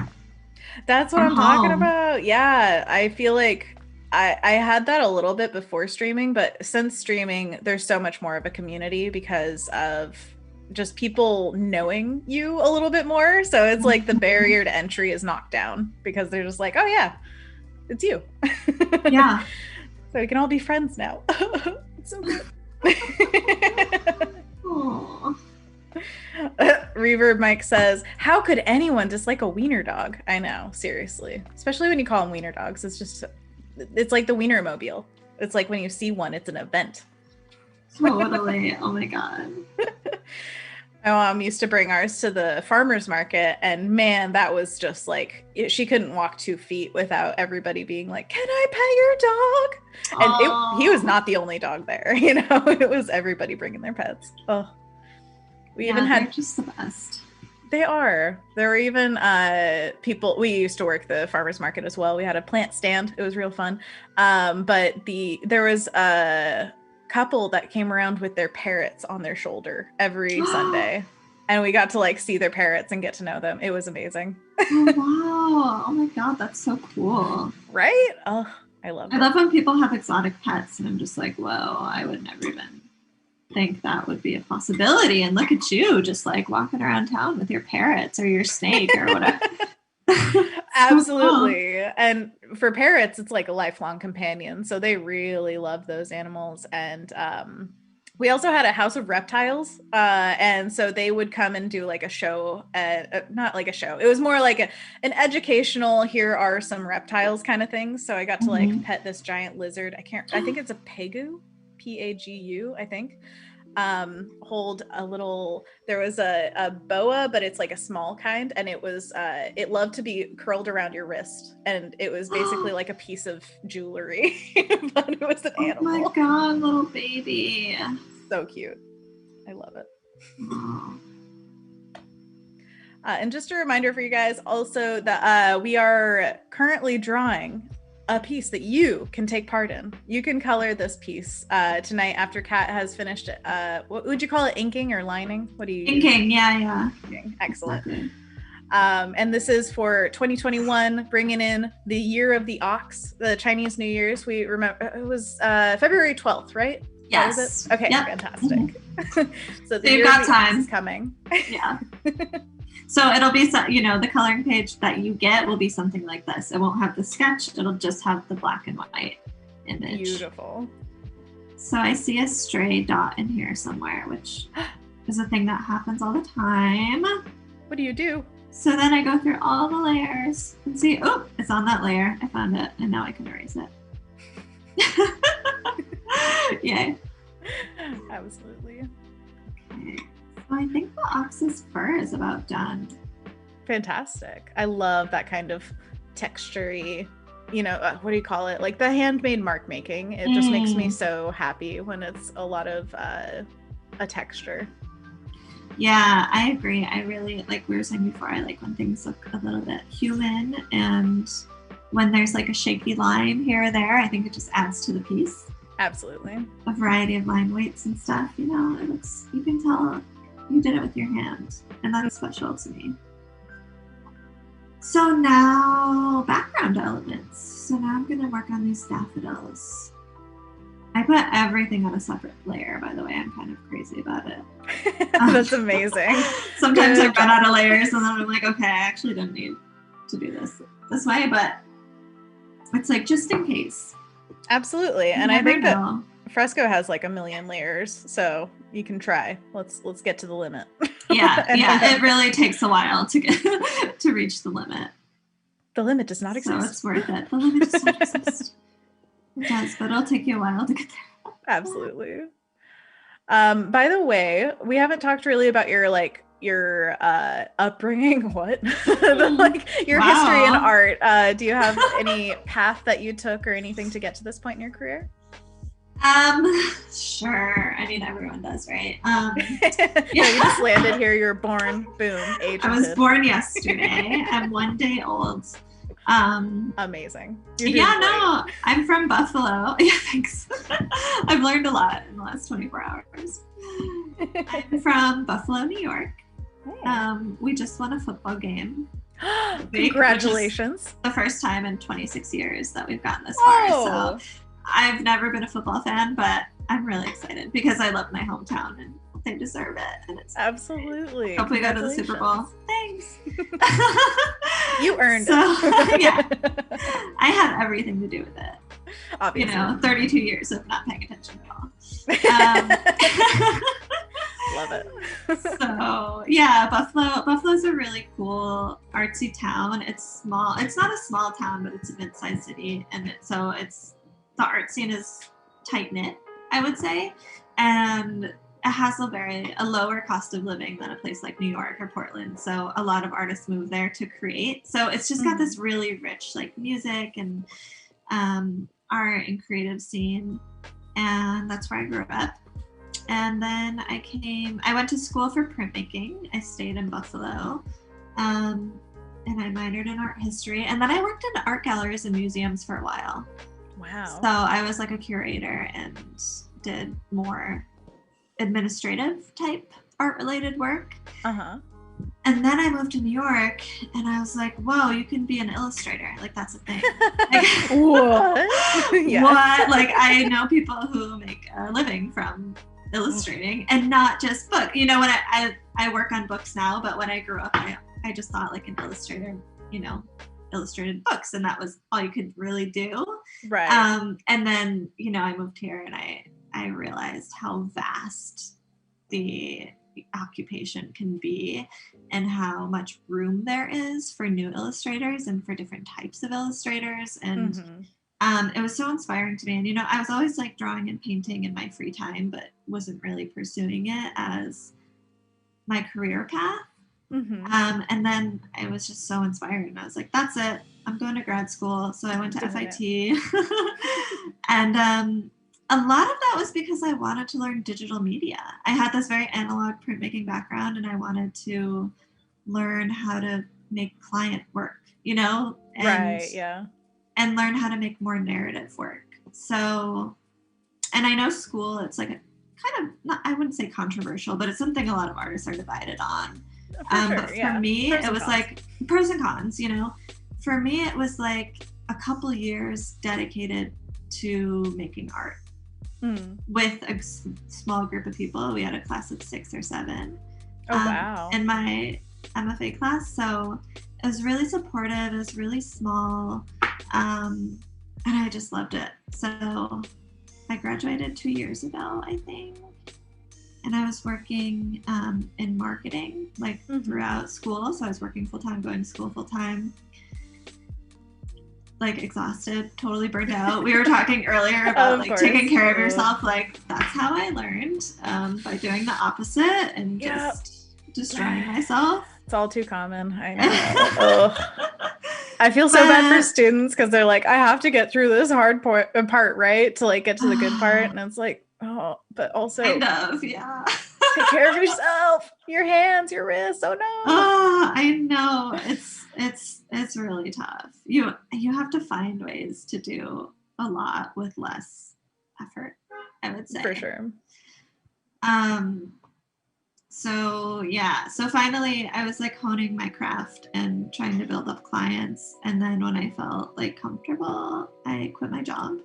That's what I'm talking about. Yeah, I feel like I had that a little bit before streaming, but since streaming, there's so much more of a community because of just people knowing you a little bit more. So it's like the barrier to entry is knocked down because they're just like, oh yeah, it's you. Yeah. So we can all be friends now. It's so good. Reverb Mike says, how could anyone dislike a wiener dog? I know, seriously. Especially when you call them wiener dogs. It's like the Wienermobile. It's like when you see one, it's an event. Totally. Oh my God. My mom used to bring ours to the farmer's market, and man, that was just like, she couldn't walk 2 feet without everybody being like, can I pet your dog? And he was not the only dog there, you know, it was everybody bringing their pets. Oh, we even had just the best. They are. There were even people, we used to work the farmer's market as well. We had a plant stand. It was real fun. But there was a couple that came around with their parrots on their shoulder every Sunday. And we got to like see their parrots and get to know them. It was amazing. Oh, wow. Oh my God, that's so cool. Right? Oh, I love it. I love when people have exotic pets and I'm just like, whoa, I would never even think that would be a possibility. And look at you just like walking around town with your parrots or your snake or whatever. Absolutely. So and for parrots, it's like a lifelong companion. So they really love those animals. And we also had a house of reptiles. And so they would come and do like a show, not like a show. It was more like an educational, here are some reptiles kind of thing. So I got to like pet this giant lizard. I think it's a pagu. Pagu, I think. Hold a little, there was a boa, but it's like a small kind, and it loved to be curled around your wrist, and it was basically like a piece of jewelry, but it was an animal. Oh my God, little baby. So cute. I love it. And just a reminder for you guys also that we are currently drawing a piece that you can take part in. You can color this piece tonight after Kat has finished it. What would you call it? Inking or lining? What do you Inking, yeah. Inking. Excellent. Exactly. And this is for 2021, bringing in the year of the ox, the Chinese New Year's. We remember it was February 12th, right? Yes. Was it? Okay, yep. Fantastic. So you've got time. Is coming. Yeah. So it'll be, the coloring page that you get will be something like this. It won't have the sketch. It'll just have the black and white image. Beautiful. So I see a stray dot in here somewhere, which is a thing that happens all the time. What do you do? So then I go through all the layers and see, oh, it's on that layer. I found it, and now I can erase it. Yay. Absolutely. Okay. Well, I think the ox's fur is about done. Fantastic. I love that kind of texture-y, what do you call it? Like the handmade mark making. It just makes me so happy when it's a lot of a texture. Yeah, I agree. I really, like we were saying before, I like when things look a little bit human, and when there's like a shaky line here or there, I think it just adds to the piece. Absolutely. A variety of line weights and stuff, it looks, you can tell you did it with your hand, and that's special to me. So now background elements. So now I'm gonna work on these daffodils. I put everything on a separate layer, by the way. I'm kind of crazy about it. That's amazing. Sometimes I run out of layers and then I'm like, okay, I actually don't need to do this way, but it's like just in case. Absolutely. And I think that Fresco has like a million layers, so you can try. Let's get to the limit. Yeah, it really takes a while to get to reach the limit. The limit does not exist. So it's worth it. The limit does not exist. It does, but it'll take you a while to get there. Absolutely. By the way, we haven't talked really about your upbringing. What? Your history in art. Do you have any path that you took or anything to get to this point in your career? Sure. I mean, everyone does, right? You just landed here. You're born. Boom. Age. I was born yesterday. I'm 1 day old. Amazing. I'm from Buffalo. Yeah, thanks. I've learned a lot in the last 24 hours. I'm from Buffalo, New York. We just won a football game. Congratulations. The first time in 26 years that we've gotten this far. So I've never been a football fan, but I'm really excited because I love my hometown and they deserve it. And it's absolutely. Hope we go to the Super Bowl. Thanks. You earned it. Yeah. I had everything to do with it. Obviously. 32 years of not paying attention at all. Love it. So yeah, Buffalo's a really cool artsy town. It's small. It's not a small town, but it's a mid-sized city, and the art scene is tight knit, I would say, and it has a lower cost of living than a place like New York or Portland. So a lot of artists move there to create. So it's just got this really rich like music and art and creative scene, and that's where I grew up. And then I went to school for printmaking. I stayed in Buffalo, and I minored in art history. And then I worked in art galleries and museums for a while. Wow. So I was like a curator and did more administrative type art related work. And then I moved to New York and I was like, whoa, you can be an illustrator. Like, that's a thing. Like, what? Yeah. What? Like, I know people who make a living from illustrating and not just book. When I work on books now, but when I grew up, I just thought like an illustrator, illustrated books, and that was all you could really do. Right. And then, I moved here and I realized how vast the occupation can be and how much room there is for new illustrators and for different types of illustrators. And it was so inspiring to me. And, I was always like drawing and painting in my free time, but wasn't really pursuing it as my career path. And then it was just so inspiring. I was like, that's it. I'm going to grad school. So I went to FIT. And a lot of that was because I wanted to learn digital media. I had this very analog printmaking background, and I wanted to learn how to make client work, and, right, yeah. And learn how to make more narrative work. So, and I know school, it's like a kind of, I wouldn't say controversial, but it's something a lot of artists are divided on. But for me, it was like pros and cons, For me, it was like a couple years dedicated to making art with a small group of people. We had a class of 6 or 7. Oh, wow. In my MFA class. So it was really supportive. It was really small. And I just loved it. So I graduated 2 years ago, I think. And I was working in marketing, like throughout school. So I was working full-time, going to school full-time, like exhausted, totally burned out. We were talking earlier about like taking care of yourself. Like, that's how I learned, by doing the opposite and just destroying myself. It's all too common. I know. I feel so bad for students because they're like, I have to get through this hard part, right? To like get to the good part. And it's like, oh, but also kind of, yeah. Take care of yourself, your hands, your wrists. Oh no. Oh, I know. It's really tough. You have to find ways to do a lot with less effort, I would say. For sure. So finally I was like honing my craft and trying to build up clients. And then when I felt like comfortable, I quit my job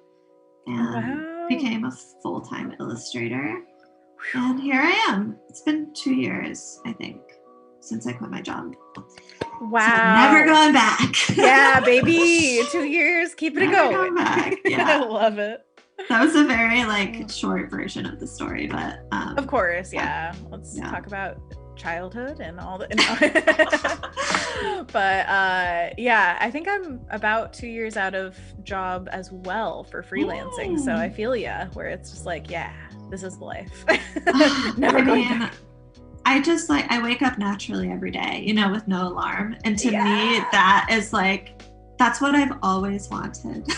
and became a full-time illustrator. And here I am. It's been 2 years, I think, since I quit my job. Wow. So never going back. Yeah, baby. 2 years. Keep it going. Going back. Yeah. I love it. That was a very short version of the story, but of course, yeah. Let's talk about childhood and all that. But I think I'm about 2 years out of job as well for freelancing. So I feel where it's just like, this is life. Never going back. I wake up naturally every day, with no alarm. And to me, that is like, that's what I've always wanted.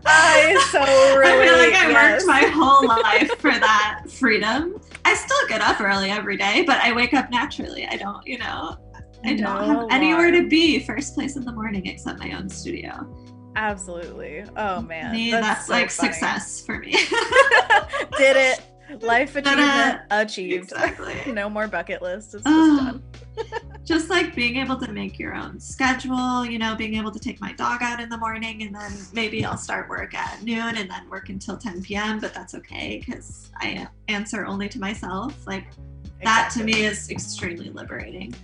I so really. I feel like I worked my whole life for that freedom. I still get up early every day, but I wake up naturally. I don't, I don't have anywhere to be first place in the morning except my own studio. Absolutely. Oh man. Me, that's so like funny. Success for me. Did it. Life achievement achieved. Exactly. No more bucket list. It's just done. Just like being able to make your own schedule, you know, being able to take my dog out in the morning, and then maybe I'll start work at noon and then work until 10 p.m. But that's okay because I answer only to myself. Like that to me is extremely liberating.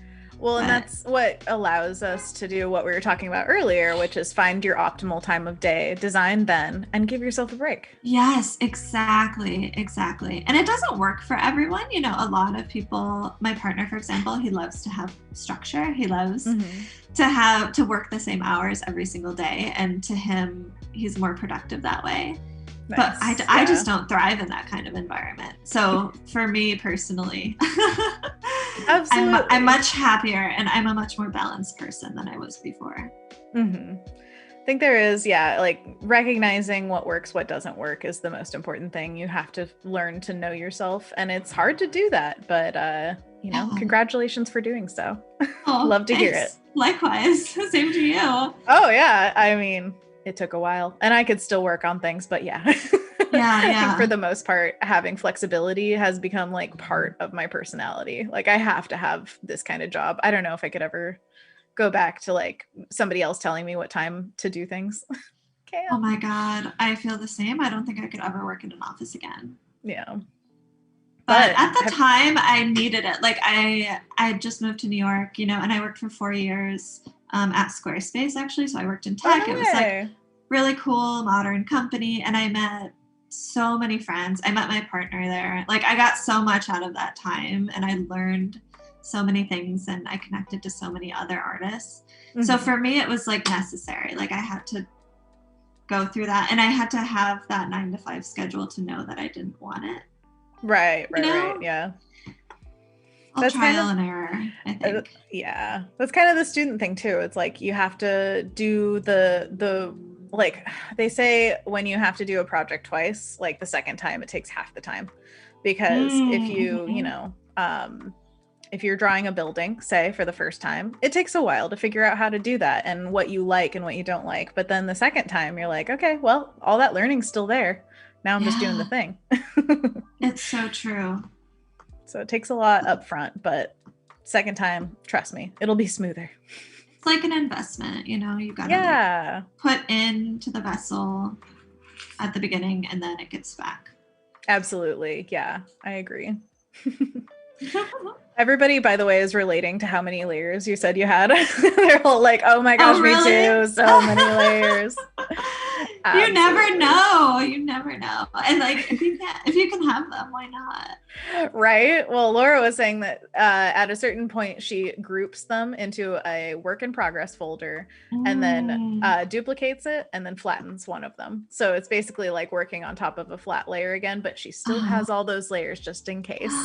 Well, and that's what allows us to do what we were talking about earlier, which is find your optimal time of day, design then, and give yourself a break. Yes, exactly. And it doesn't work for everyone. You know, a lot of people, my partner, for example, he loves to have structure. He loves to work the same hours every single day. And to him, he's more productive that way. Nice. But I just don't thrive in that kind of environment. So for me personally, Absolutely. I'm much happier and I'm a much more balanced person than I was before. I think there is, like recognizing what works, what doesn't work is the most important thing. You have to learn to know yourself, and it's hard to do that, but you know, congratulations for doing so. Love to hear it. Likewise. Same to you. Oh yeah. I mean, it took a while and I could still work on things, but yeah. I think for the most part, having flexibility has become like part of my personality. Like I have to have this kind of job. I don't know if I could ever go back to like somebody else telling me what time to do things. Oh my God. I feel the same. I don't think I could ever work in an office again. Yeah. But at the time I needed it. Like I just moved to New York, you know, and I worked for 4 years at Squarespace actually. So I worked in tech. It was like really cool, modern company. And I met so many friends. I met my partner there. Like I got so much out of that time and I learned so many things and I connected to so many other artists. So for me, it was like necessary. Like I had to go through that and I had to have that 9 to 5 schedule to know that I didn't want it. Right. Yeah. That's trial and error, I think. Yeah. That's kind of the student thing too. It's like you have to do the like they say when you have to do a project twice, like the second time it takes half the time, because if you, you know, if you're drawing a building, say for the first time, it takes a while to figure out how to do that and what you like and what you don't like. But then the second time you're like, okay, well, all that learning's still there. Now I'm just doing the thing. It's so true. So it takes a lot up front, but second time, trust me, it'll be smoother. It's like an investment, you know, you gotta like, put into the vessel at the beginning and then it gets back. Absolutely. Yeah, I agree. Everybody, by the way, is relating to how many layers you said you had. They're all like, oh my gosh, me too. So many layers. You never know. You never know. And like, if you can have them, why not? Right. Well, Laura was saying that at a certain point, she groups them into a work in progress folder and then duplicates it and then flattens one of them. So it's basically like working on top of a flat layer again, but she still has all those layers just in case.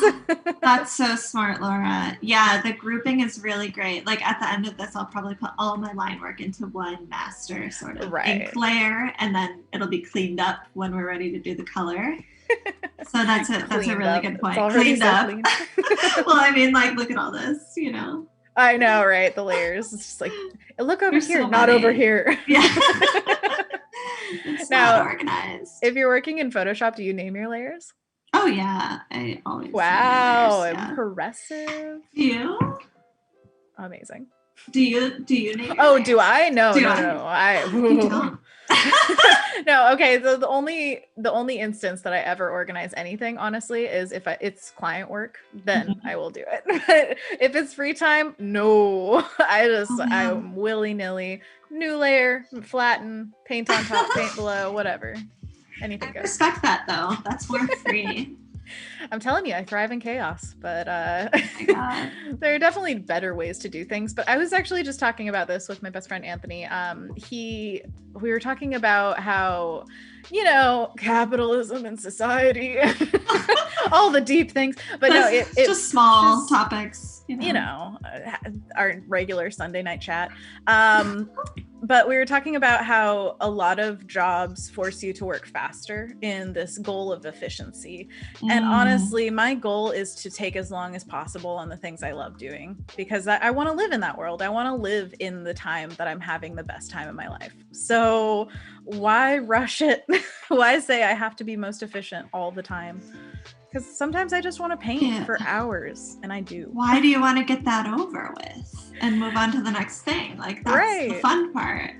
That's so smart, Laura. Yeah, the grouping is really great. Like at the end of this, I'll probably put all my line work into one master sort of ink layer, and then it'll be cleaned up when we're ready to do the color. So that's it. That's a really good point. Cleaned up. Well, I mean, like, look at all this, you know. I know, right? The layers. It's just like, look over here, not over here. Yeah. It's now, not organized. If you're working in Photoshop, do you name your layers? Oh yeah, I always. Wow, name layers, impressive. You? Amazing. Do you name your Oh, layers? do I? No. You don't? No, okay. So the only instance that I ever organize anything, honestly, is if it's client work, then I will do it. But if it's free time, no. I'm willy-nilly, new layer, flatten, paint on top, paint below, whatever. Anything goes. I respect that though. That's more free. I'm telling you, I thrive in chaos, but oh my God. There are definitely better ways to do things. But I was actually just talking about this with my best friend, Anthony. We were talking about how, you know, capitalism and society, all the deep things, but no, it's just small topics, you know, our regular Sunday night chat. But we were talking about how a lot of jobs force you to work faster in this goal of efficiency. And honestly, my goal is to take as long as possible on the things I love doing, because I want to live in that world. I want to live in the time that I'm having the best time in my life. So why rush it? Why say I have to be most efficient all the time? Because sometimes I just want to paint for hours, and I do. Why do you want to get that over with and move on to the next thing? Like, that's the fun part.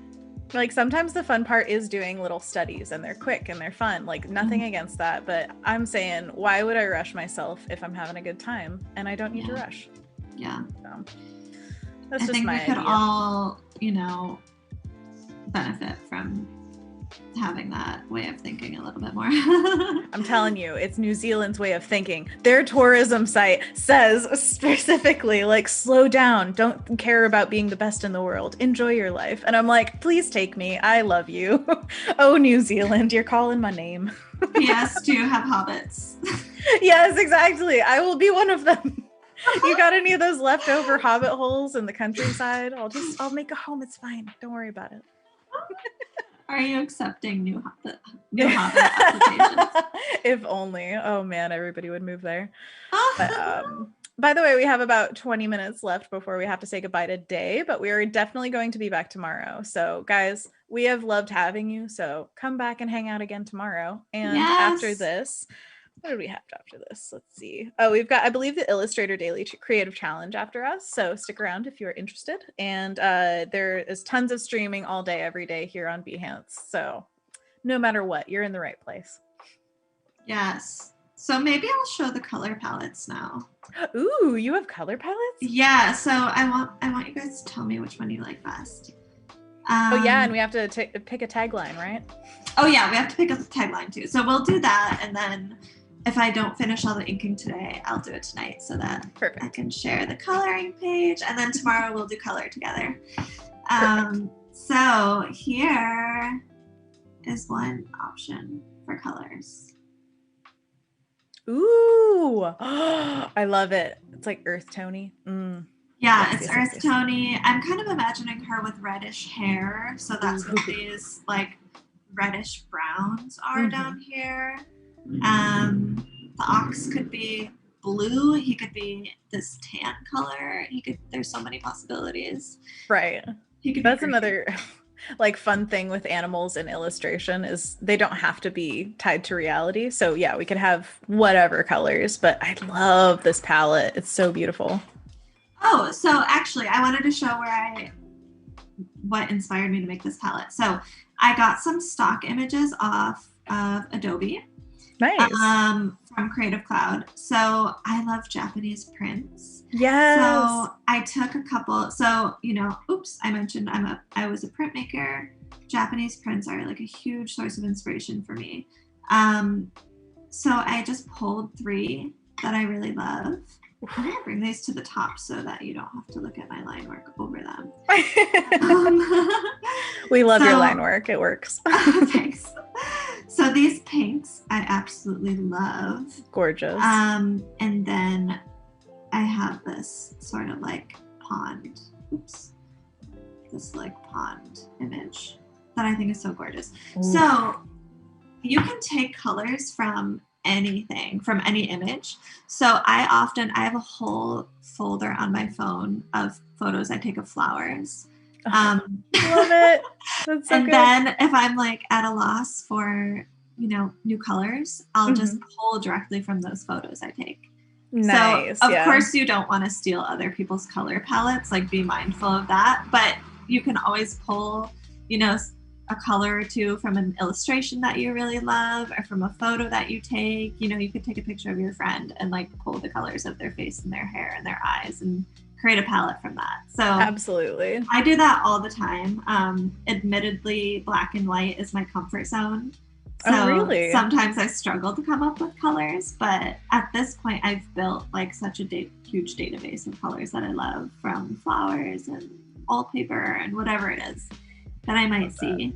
Like, sometimes the fun part is doing little studies, and they're quick and they're fun. Like, nothing against that, but I'm saying, why would I rush myself if I'm having a good time and I don't need to rush? Yeah. So, that's I just think my we could idea. all, you know, benefit from having that way of thinking a little bit more. I'm telling you, it's New Zealand's way of thinking. Their tourism site says specifically, like, slow down, don't care about being the best in the world, enjoy your life. And I'm like, please take me, I love you. Oh, New Zealand, you're calling my name. Yes, do you have hobbits? Yes, exactly, I will be one of them. You got any of those leftover hobbit holes in the countryside? I'll make a home, it's fine, don't worry about it. Are you accepting new hobbit applications? If only. Oh man, everybody would move there. But, by the way, we have about 20 minutes left before we have to say goodbye today, but we are definitely going to be back tomorrow. So guys, we have loved having you. So come back and hang out again tomorrow. And after this, what do we have after this? Let's see. Oh, we've got, I believe, the Illustrator Daily Creative Challenge after us. So stick around if you're interested. And there is tons of streaming all day, every day here on Behance. So no matter what, you're in the right place. Yes. So maybe I'll show the color palettes now. Ooh, you have color palettes? Yeah. So I want you guys to tell me which one you like best. Oh yeah, and we have to pick a tagline, right? Oh yeah, we have to pick a tagline too. So we'll do that, and then if I don't finish all the inking today, I'll do it tonight so that I can share the coloring page, and then tomorrow we'll do color together. So here is one option for colors. Ooh, I love it. It's like earth tony. Yeah, it's earth tony. I'm kind of imagining her with reddish hair, so that's what these like reddish browns are down here. The ox could be blue. He could be this tan color. There's so many possibilities. Right. That's another like fun thing with animals in illustration is they don't have to be tied to reality. So yeah, we could have whatever colors, but I love this palette. It's so beautiful. Oh, so actually I wanted to show what inspired me to make this palette. So I got some stock images off of Adobe. Nice. From Creative Cloud. So I love Japanese prints. Yes. So I took a couple. So, I mentioned I was a printmaker. Japanese prints are like a huge source of inspiration for me. So I just pulled 3 that I really love. I'm going to bring these to the top so that you don't have to look at my line work over them. We love your line work. It works. Thanks. So these pinks I absolutely love. Gorgeous. And then I have this sort of like pond. This like pond image that I think is so gorgeous. Ooh. So you can take colors from anything, from any image. So I have a whole folder on my phone of photos I take of flowers. Love it. That's so and good. Then if I'm like at a loss for, new colors, I'll just pull directly from those photos I take. Nice. So of course you don't want to steal other people's color palettes, like be mindful of that, but you can always pull, a color or two from an illustration that you really love or from a photo that you take. You could take a picture of your friend and like pull the colors of their face and their hair and their eyes and create a palette from that. So absolutely. I do that all the time. Admittedly, black and white is my comfort zone. So really? Sometimes I struggle to come up with colors, but at this point I've built like such a huge database of colors that I love, from flowers and wallpaper and whatever it is that I might see.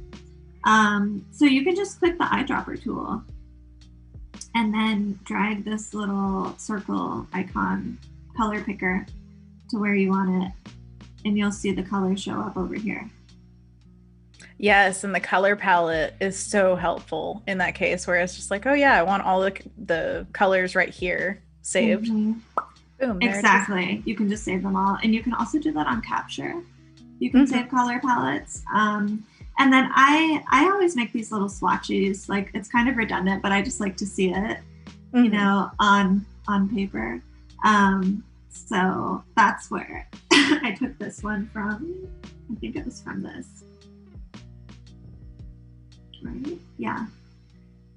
So you can just click the eyedropper tool and then drag this little circle icon color picker to where you want it, and you'll see the colors show up over here. Yes, and the color palette is so helpful in that case where it's just like, oh yeah, I want all the colors right here saved. Mm-hmm. Boom, there exactly. You can just save them all. And you can also do that on Capture. You can save color palettes. And then I always make these little swatches. Like, it's kind of redundant, but I just like to see it, you know, on paper. So that's where I took this one from. I think it was from this. Right? Yeah.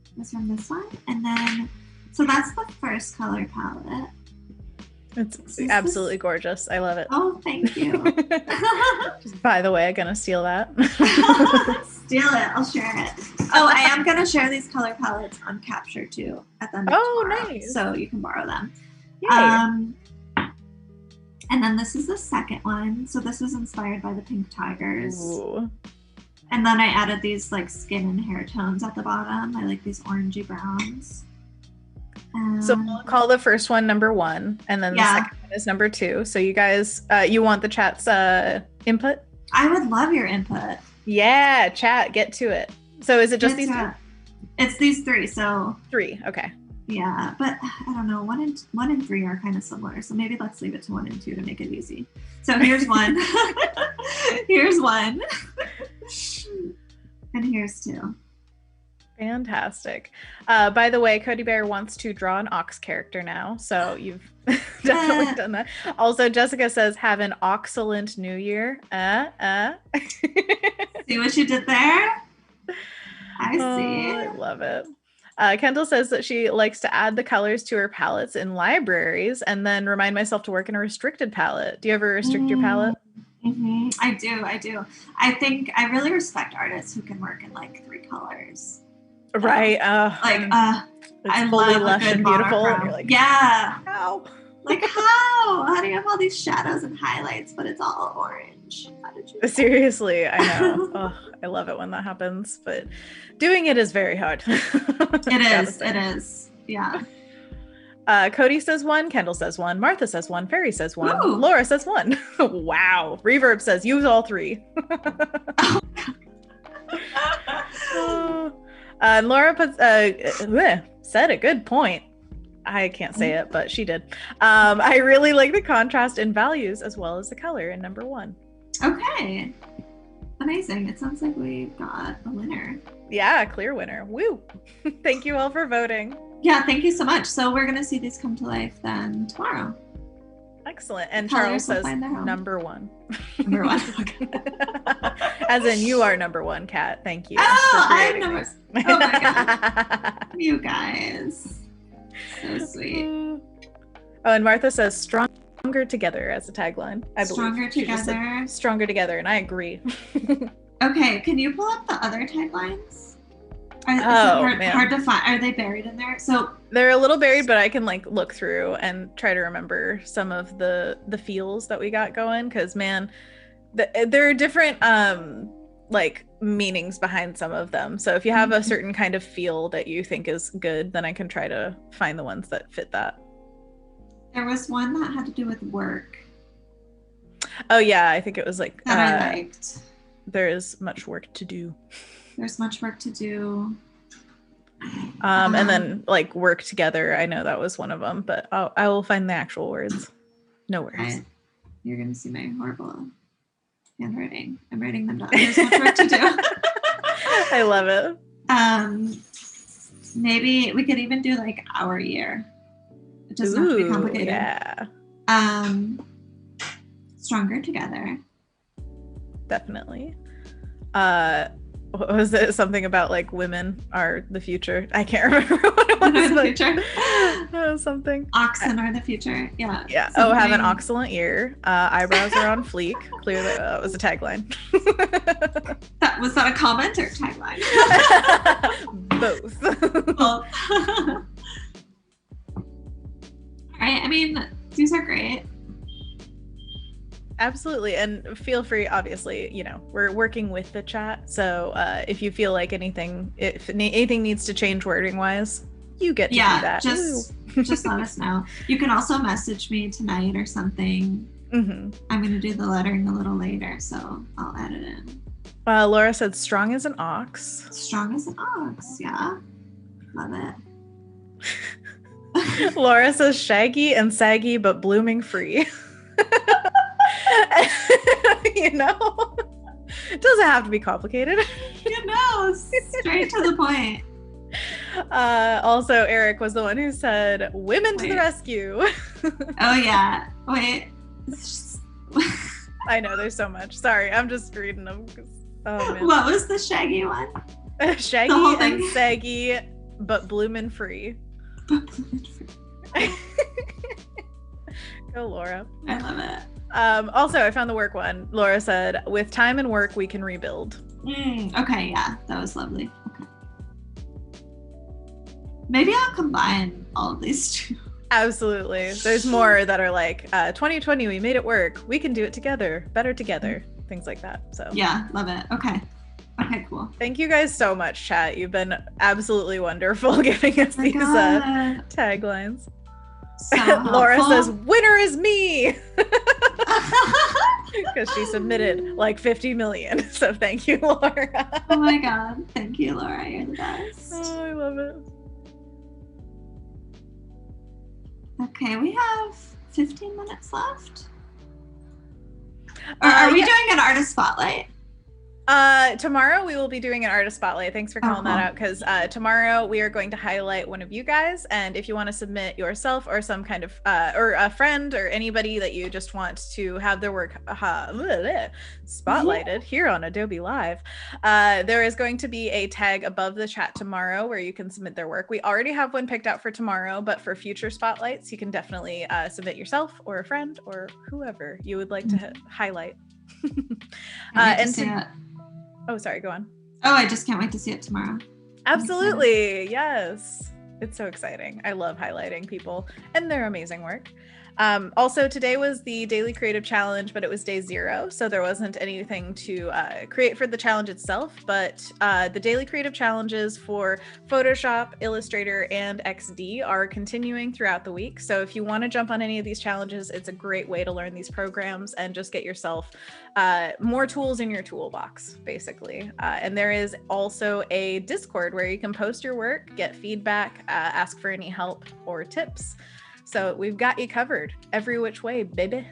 It was from this one. And then, so that's the first color palette. It's absolutely gorgeous. I love it. Oh, thank you. Just, by the way, I'm gonna steal that. Steal it. I'll share it. Oh, I am gonna share these color palettes on Capture too at the end of tomorrow, nice. so you can borrow them. Yay. And then this is the second one. So this was inspired by the Pink Tigers. Ooh. And then I added these like skin and hair tones at the bottom. I like these orangey browns. So we'll call the first one number 1, and then the second one is number 2. So you guys, you want the chat's input? I would love your input. Yeah, chat, get to it. So is it just these 3? It's these 3. So 3, okay. Yeah, but I don't know. 1 and 3 are kind of similar, so maybe let's leave it to 1 and 2 to make it easy. So here's 1. Here's 1. And here's 2. Fantastic. By the way, Cody Bear wants to draw an ox character now, so you've definitely done that. Also, Jessica says, have an oxcellent new year. See what you did there? I see. I love it. Kendall says that she likes to add the colors to her palettes in libraries and then remind myself to work in a restricted palette. Do you ever restrict your palette? Mm-hmm. I do. I think I really respect artists who can work in like 3 colors. Right. I fully love lush and beautiful. And you're like, yeah. How? Like, how? How do you have all these shadows and highlights, but it's all orange? How did you? Seriously, I know. Oh, I love it when that happens, but doing it is very hard. It is. Yeah. Cody says 1, Kendall says 1, Martha says 1, Fairy says 1, Ooh. Laura says 1. Wow. Reverb says use all 3. And Laura puts said a good point. I can't say it, but she did. I really like the contrast in values as well as the color in number 1. Okay. Amazing. It sounds like we got a winner. Yeah, clear winner. Woo. Thank you all for voting. Yeah, thank you so much. So we're going to see these come to life then tomorrow. Excellent. And Charles says number 1. Number 1. As in you are number 1, Kat. Thank you. Oh, I'm number. Oh my god. You guys. So sweet. Oh, and Martha says stronger together as a tagline. I believe. Stronger together. Stronger together, and I agree. Okay, can you pull up the other taglines? Hard to find. Are they buried in there? So they're a little buried, but I can like look through and try to remember some of the feels that we got going. Because man, there are different like meanings behind some of them. So if you have a certain kind of feel that you think is good, then I can try to find the ones that fit that. There was one that had to do with work. Oh yeah, I think it was like that I liked. There is much work to do. There's much work to do. And then like work together. I know that was one of them, but I will find the actual words. No worries. You're going to see my horrible handwriting. I'm writing them down. There's much work to do. I love it. Maybe we could even do like our year. It doesn't have to be complicated. Yeah. Stronger together. Definitely. What was it? Something about like women are the future. I can't remember what it was. The future. Something. Oxen are the future. Yeah. Yeah. Something. Oh, have an oxcellent ear. Eyebrows are on fleek. Clearly, that was a tagline. Was that a comment or tagline? Both. All right. I mean, these are great. Absolutely. And feel free, obviously, you know, we're working with the chat. So if you feel like if anything needs to change wording wise, you get to do that. Just let us know. You can also message me tonight or something. I'm going to do the lettering a little later, so I'll add it in. Laura said strong as an ox. Strong as an ox. Yeah. Love it. Laura says shaggy and saggy, but blooming free. You know, it doesn't have to be complicated. You know, straight to the point. Also, Eric was the one who said women to the rescue. Oh, yeah. Wait. I know, there's so much. Sorry, I'm just reading them. Oh, man. What was the shaggy one? Shaggy and saggy, but bloomin' free. Go, Laura. I love it. Also, I found the work one. Laura said, with time and work, we can rebuild. Okay, yeah, that was lovely. Okay. Maybe I'll combine all of these two. Absolutely. There's more that are like, 2020, we made it work. We can do it together, better together, things like that. So yeah, love it. Okay. Okay, cool. Thank you guys so much, chat. You've been absolutely wonderful giving us these taglines. So Laura says, winner is me! Because she submitted like 50 million. So thank you, Laura. Oh my God. Thank you, Laura. You're the best. Oh, I love it. Okay, we have 15 minutes left. Are we doing an artist spotlight? Tomorrow we will be doing an artist spotlight. Thanks for calling that out, because tomorrow we are going to highlight one of you guys, and if you want to submit yourself or some kind of or a friend or anybody that you just want to have their work spotlighted here on Adobe Live, there is going to be a tag above the chat tomorrow where you can submit their work. We already have one picked out for tomorrow, but for future spotlights you can definitely submit yourself or a friend or whoever you would like to highlight. Oh, sorry, go on. Oh, I just can't wait to see it tomorrow. Absolutely. Yes. It's so exciting. I love highlighting people and their amazing work. Also, today was the Daily Creative Challenge, but it was day 0, so there wasn't anything to create for the challenge itself, but the Daily Creative Challenges for Photoshop, Illustrator, and XD are continuing throughout the week. So if you want to jump on any of these challenges, it's a great way to learn these programs and just get yourself more tools in your toolbox, basically. And there is also a Discord where you can post your work, get feedback, ask for any help or tips. So we've got you covered every which way, baby.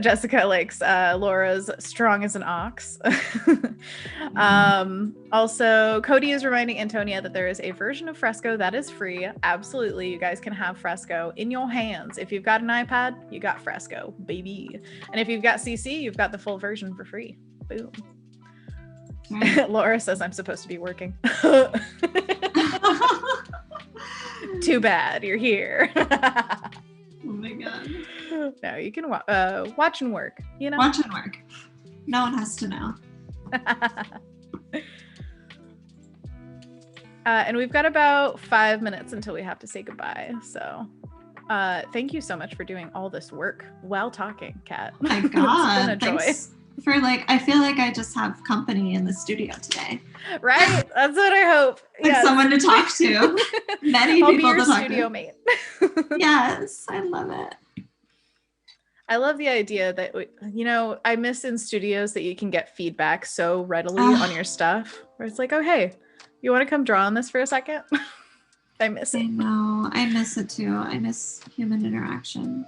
Jessica likes Laura's strong as an ox. Also, Cody is reminding Antonia that there is a version of Fresco that is free. Absolutely, you guys can have Fresco in your hands. If you've got an iPad, you got Fresco, baby. And if you've got CC, you've got the full version for free. Boom. Laura says I'm supposed to be working. Too bad you're here. Oh my God. No, you can watch and work, you know? Watch and work. No one has to know. And we've got about 5 minutes until we have to say goodbye. So thank you so much for doing all this work while talking, Kat. Oh my God. It's been a joy. Thanks for I feel like I just have company in the studio today. Right? That's what I hope. Like someone to talk to. Many I'll people be your to talk studio to. mate. Yes, I love it. I love the idea that, I miss in studios that you can get feedback so readily on your stuff, where it's like, oh, hey, you want to come draw on this for a second? I miss it. I know. I miss it too. I miss human interaction.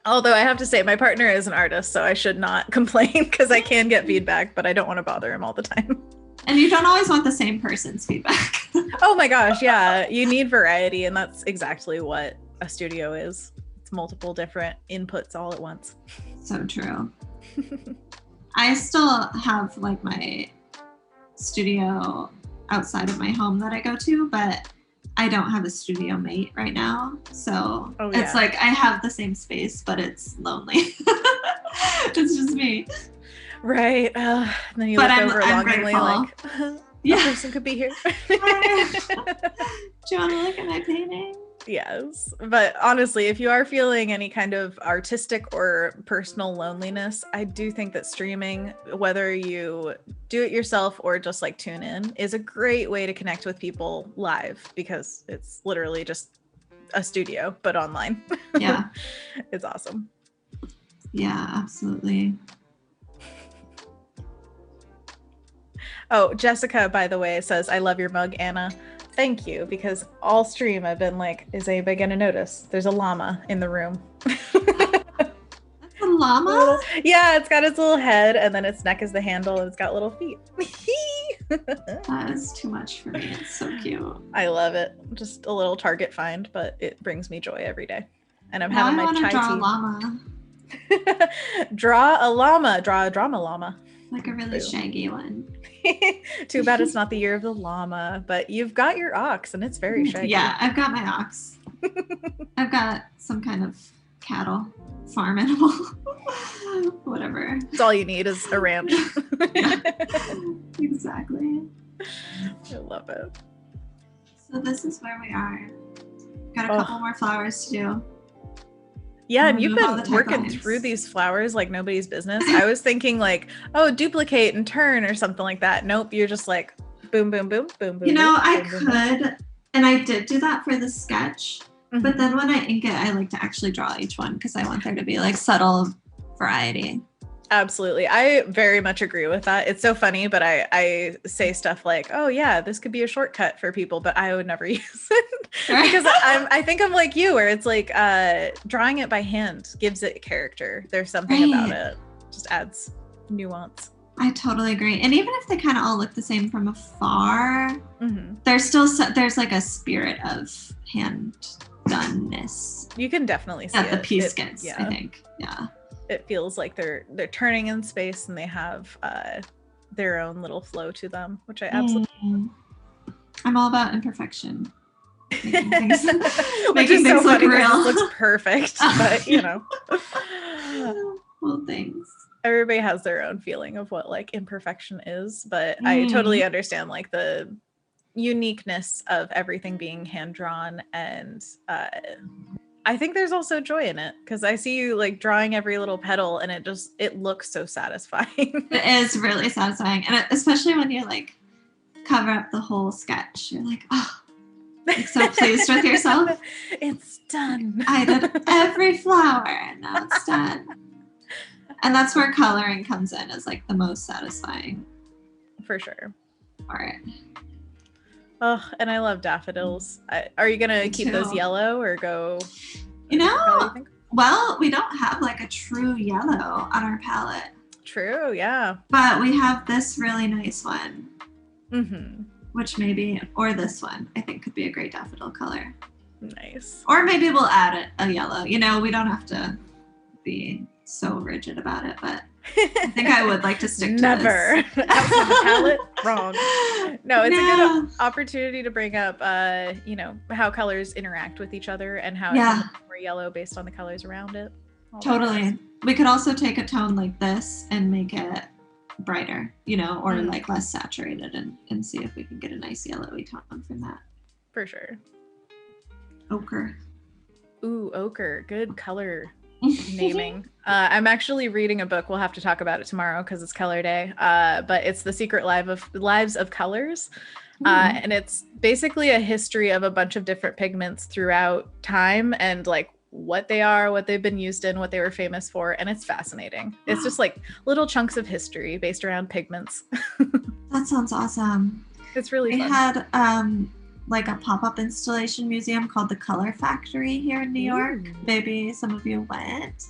Although I have to say, my partner is an artist, so I should not complain because I can get feedback, but I don't want to bother him all the time. And you don't always want the same person's feedback. Oh my gosh, yeah. You need variety, and that's exactly what a studio is. It's multiple different inputs all at once. So true. I still have my studio outside of my home that I go to, but I don't have a studio mate right now. So it's I have the same space, but it's lonely. It's just me. Right. And then you look over longingly like, a person could be here. Do you want to look at my painting? Yes. But honestly, if you are feeling any kind of artistic or personal loneliness, I do think that streaming, whether you do it yourself or just tune in, is a great way to connect with people live, because it's literally just a studio, but online. Yeah. It's awesome. Yeah, absolutely. Oh, Jessica, by the way, says, I love your mug, Anna. Thank you, because all stream I've been like, is anybody going to notice? There's a llama in the room. That's a llama? Yeah, it's got its little head, and then its neck is the handle, and it's got little feet. That is too much for me. It's so cute. I love it. Just a little Target find, but it brings me joy every day. And I'm now having my chai draw tea. A llama. Draw a llama. Draw a drama llama. Like a really shaggy one. Too bad it's not the year of the llama, but you've got your ox, and it's very shaggy. Yeah, I've got my ox. I've got some kind of cattle farm animal. Whatever. That's all you need is a ranch. Yeah, exactly. I love it. So this is where we are. Got a couple more flowers to do. Yeah, and you've been working through these flowers like nobody's business. I was thinking like, oh, duplicate and turn or something like that. Nope, you're just like boom, boom, boom, boom, boom. You know, boom, I boom, could, boom. And I did do that for the sketch, but then when I ink it, I like to actually draw each one because I want there to be like subtle variety. Absolutely. I very much agree with that. It's so funny, but I say stuff like, oh yeah, this could be a shortcut for people, but I would never use it because I think I'm like you, where it's like drawing it by hand gives it character. There's something about it. Just adds nuance. I totally agree. And even if they kind of all look the same from afar, there's like a spirit of hand doneness. You can definitely see that the piece gets, I think. Yeah. It feels like they're turning in space and they have their own little flow to them, which I absolutely I'm all about imperfection. Making things so look real. This looks perfect, but you know. Well, thanks. Everybody has their own feeling of what like imperfection is, but I totally understand like the uniqueness of everything being hand drawn, and I think there's also joy in it because I see you like drawing every little petal and it looks so satisfying. It is really satisfying. And especially when you like cover up the whole sketch, you're like, oh, like so pleased with yourself. It's done. I did every flower and now it's done. And that's where coloring comes in as like the most satisfying. For sure. Part. Oh, and I love daffodils. Are you going to keep those yellow or go? You know, well, we don't have like a true yellow on our palette. True, yeah. But we have this really nice one. Which maybe, or this one, I think could be a great daffodil color. Nice. Or maybe we'll add a yellow. You know, we don't have to be so rigid about it, but I think I would like to stick to Never. this. Outside the palette, wrong. No, it's a good opportunity to bring up, you know, how colors interact with each other and how it's more yellow based on the colors around it. Totally. We could also take a tone like this and make it brighter, you know, or like less saturated and see if we can get a nice yellowy tone from that. For sure. Ochre. Ooh, ochre. Good color naming. I'm actually reading a book. We'll have to talk about it tomorrow because it's color day. But it's The Secret Lives of Colors. And it's basically a history of a bunch of different pigments throughout time and like what they are, what they've been used in, what they were famous for. And it's fascinating. It's just like little chunks of history based around pigments. That sounds awesome. It's really fun. We had like a pop-up installation museum called the Color Factory here in New York. Maybe some of you went.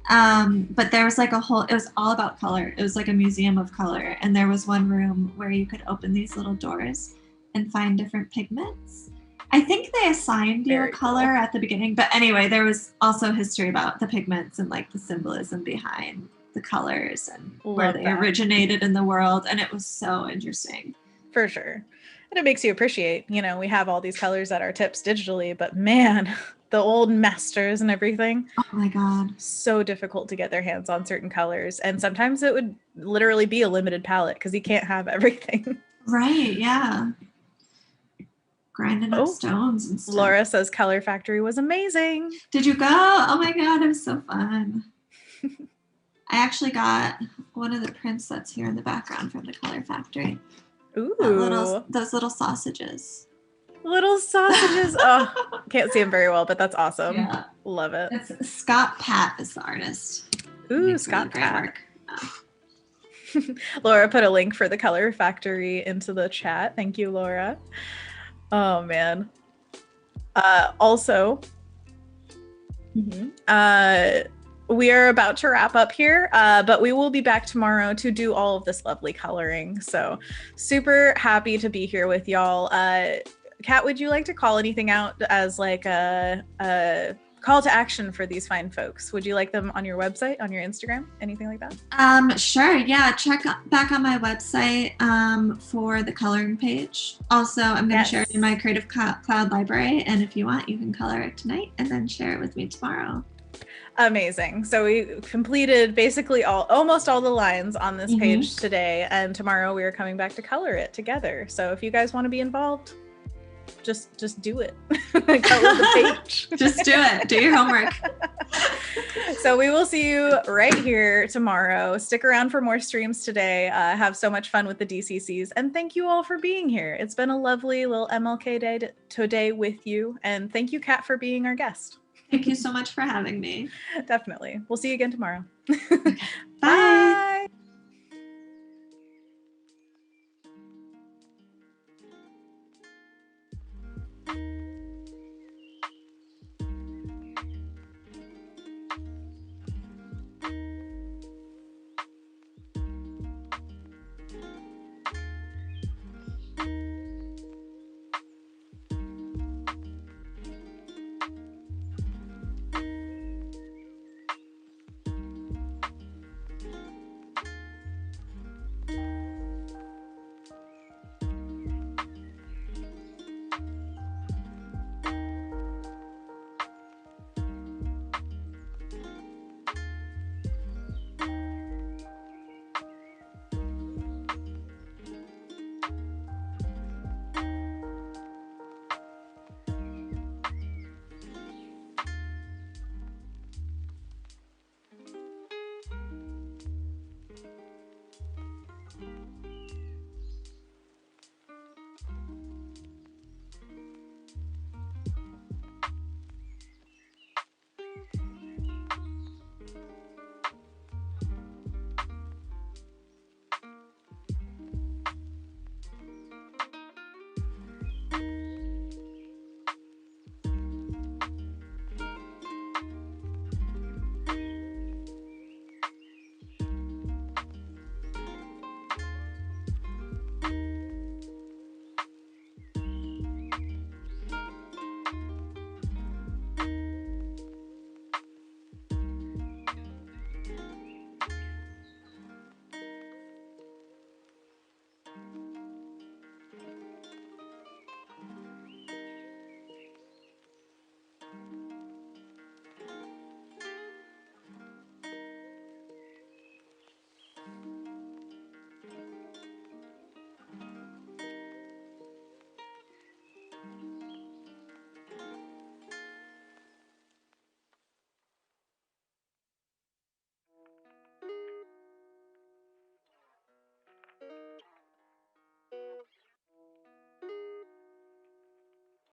But there was like it was all about color. It was like a museum of color. And there was one room where you could open these little doors and find different pigments. I think they assigned you a color at the beginning. But anyway, there was also history about the pigments and like the symbolism behind the colors and where they originated in the world. And it was so interesting. For sure. And it makes you appreciate, you know, we have all these colors at our tips digitally, but man, the old masters and everything. Oh my God. So difficult to get their hands on certain colors. And sometimes it would literally be a limited palette because you can't have everything. Right. Yeah. Grinding up stones and stuff. Laura says Color Factory was amazing. Did you go? Oh my God. It was so fun. I actually got one of the prints that's here in the background from the Color Factory. Ooh. Those little sausages. Little sausages. Oh, can't see them very well, but that's awesome. Yeah. Love it. Scott Pat is the artist. Ooh, makes really Scott great Pat. work. Laura put a link for the Color Factory into the chat. Thank you, Laura. Oh man. Also, we are about to wrap up here, but we will be back tomorrow to do all of this lovely coloring. So super happy to be here with y'all. Kat, would you like to call anything out as like a call to action for these fine folks? Would you like them on your website, on your Instagram, anything like that? Sure. Yeah. Check back on my website for the coloring page. Also, I'm going to share it in my Creative Cloud library. And if you want, you can color it tonight and then share it with me tomorrow. Amazing. So we completed basically almost all the lines on this page today, and tomorrow we are coming back to color it together. So if you guys want to be involved, just do it. Color the page. Just do it. Do your homework. So we will see you right here tomorrow. Stick around for more streams today. Have so much fun with the DCCs, and thank you all for being here. It's been a lovely little MLK day today with you, and thank you, Kat, for being our guest. Thank you so much for having me. Definitely. We'll see you again tomorrow. Okay. Bye. Bye.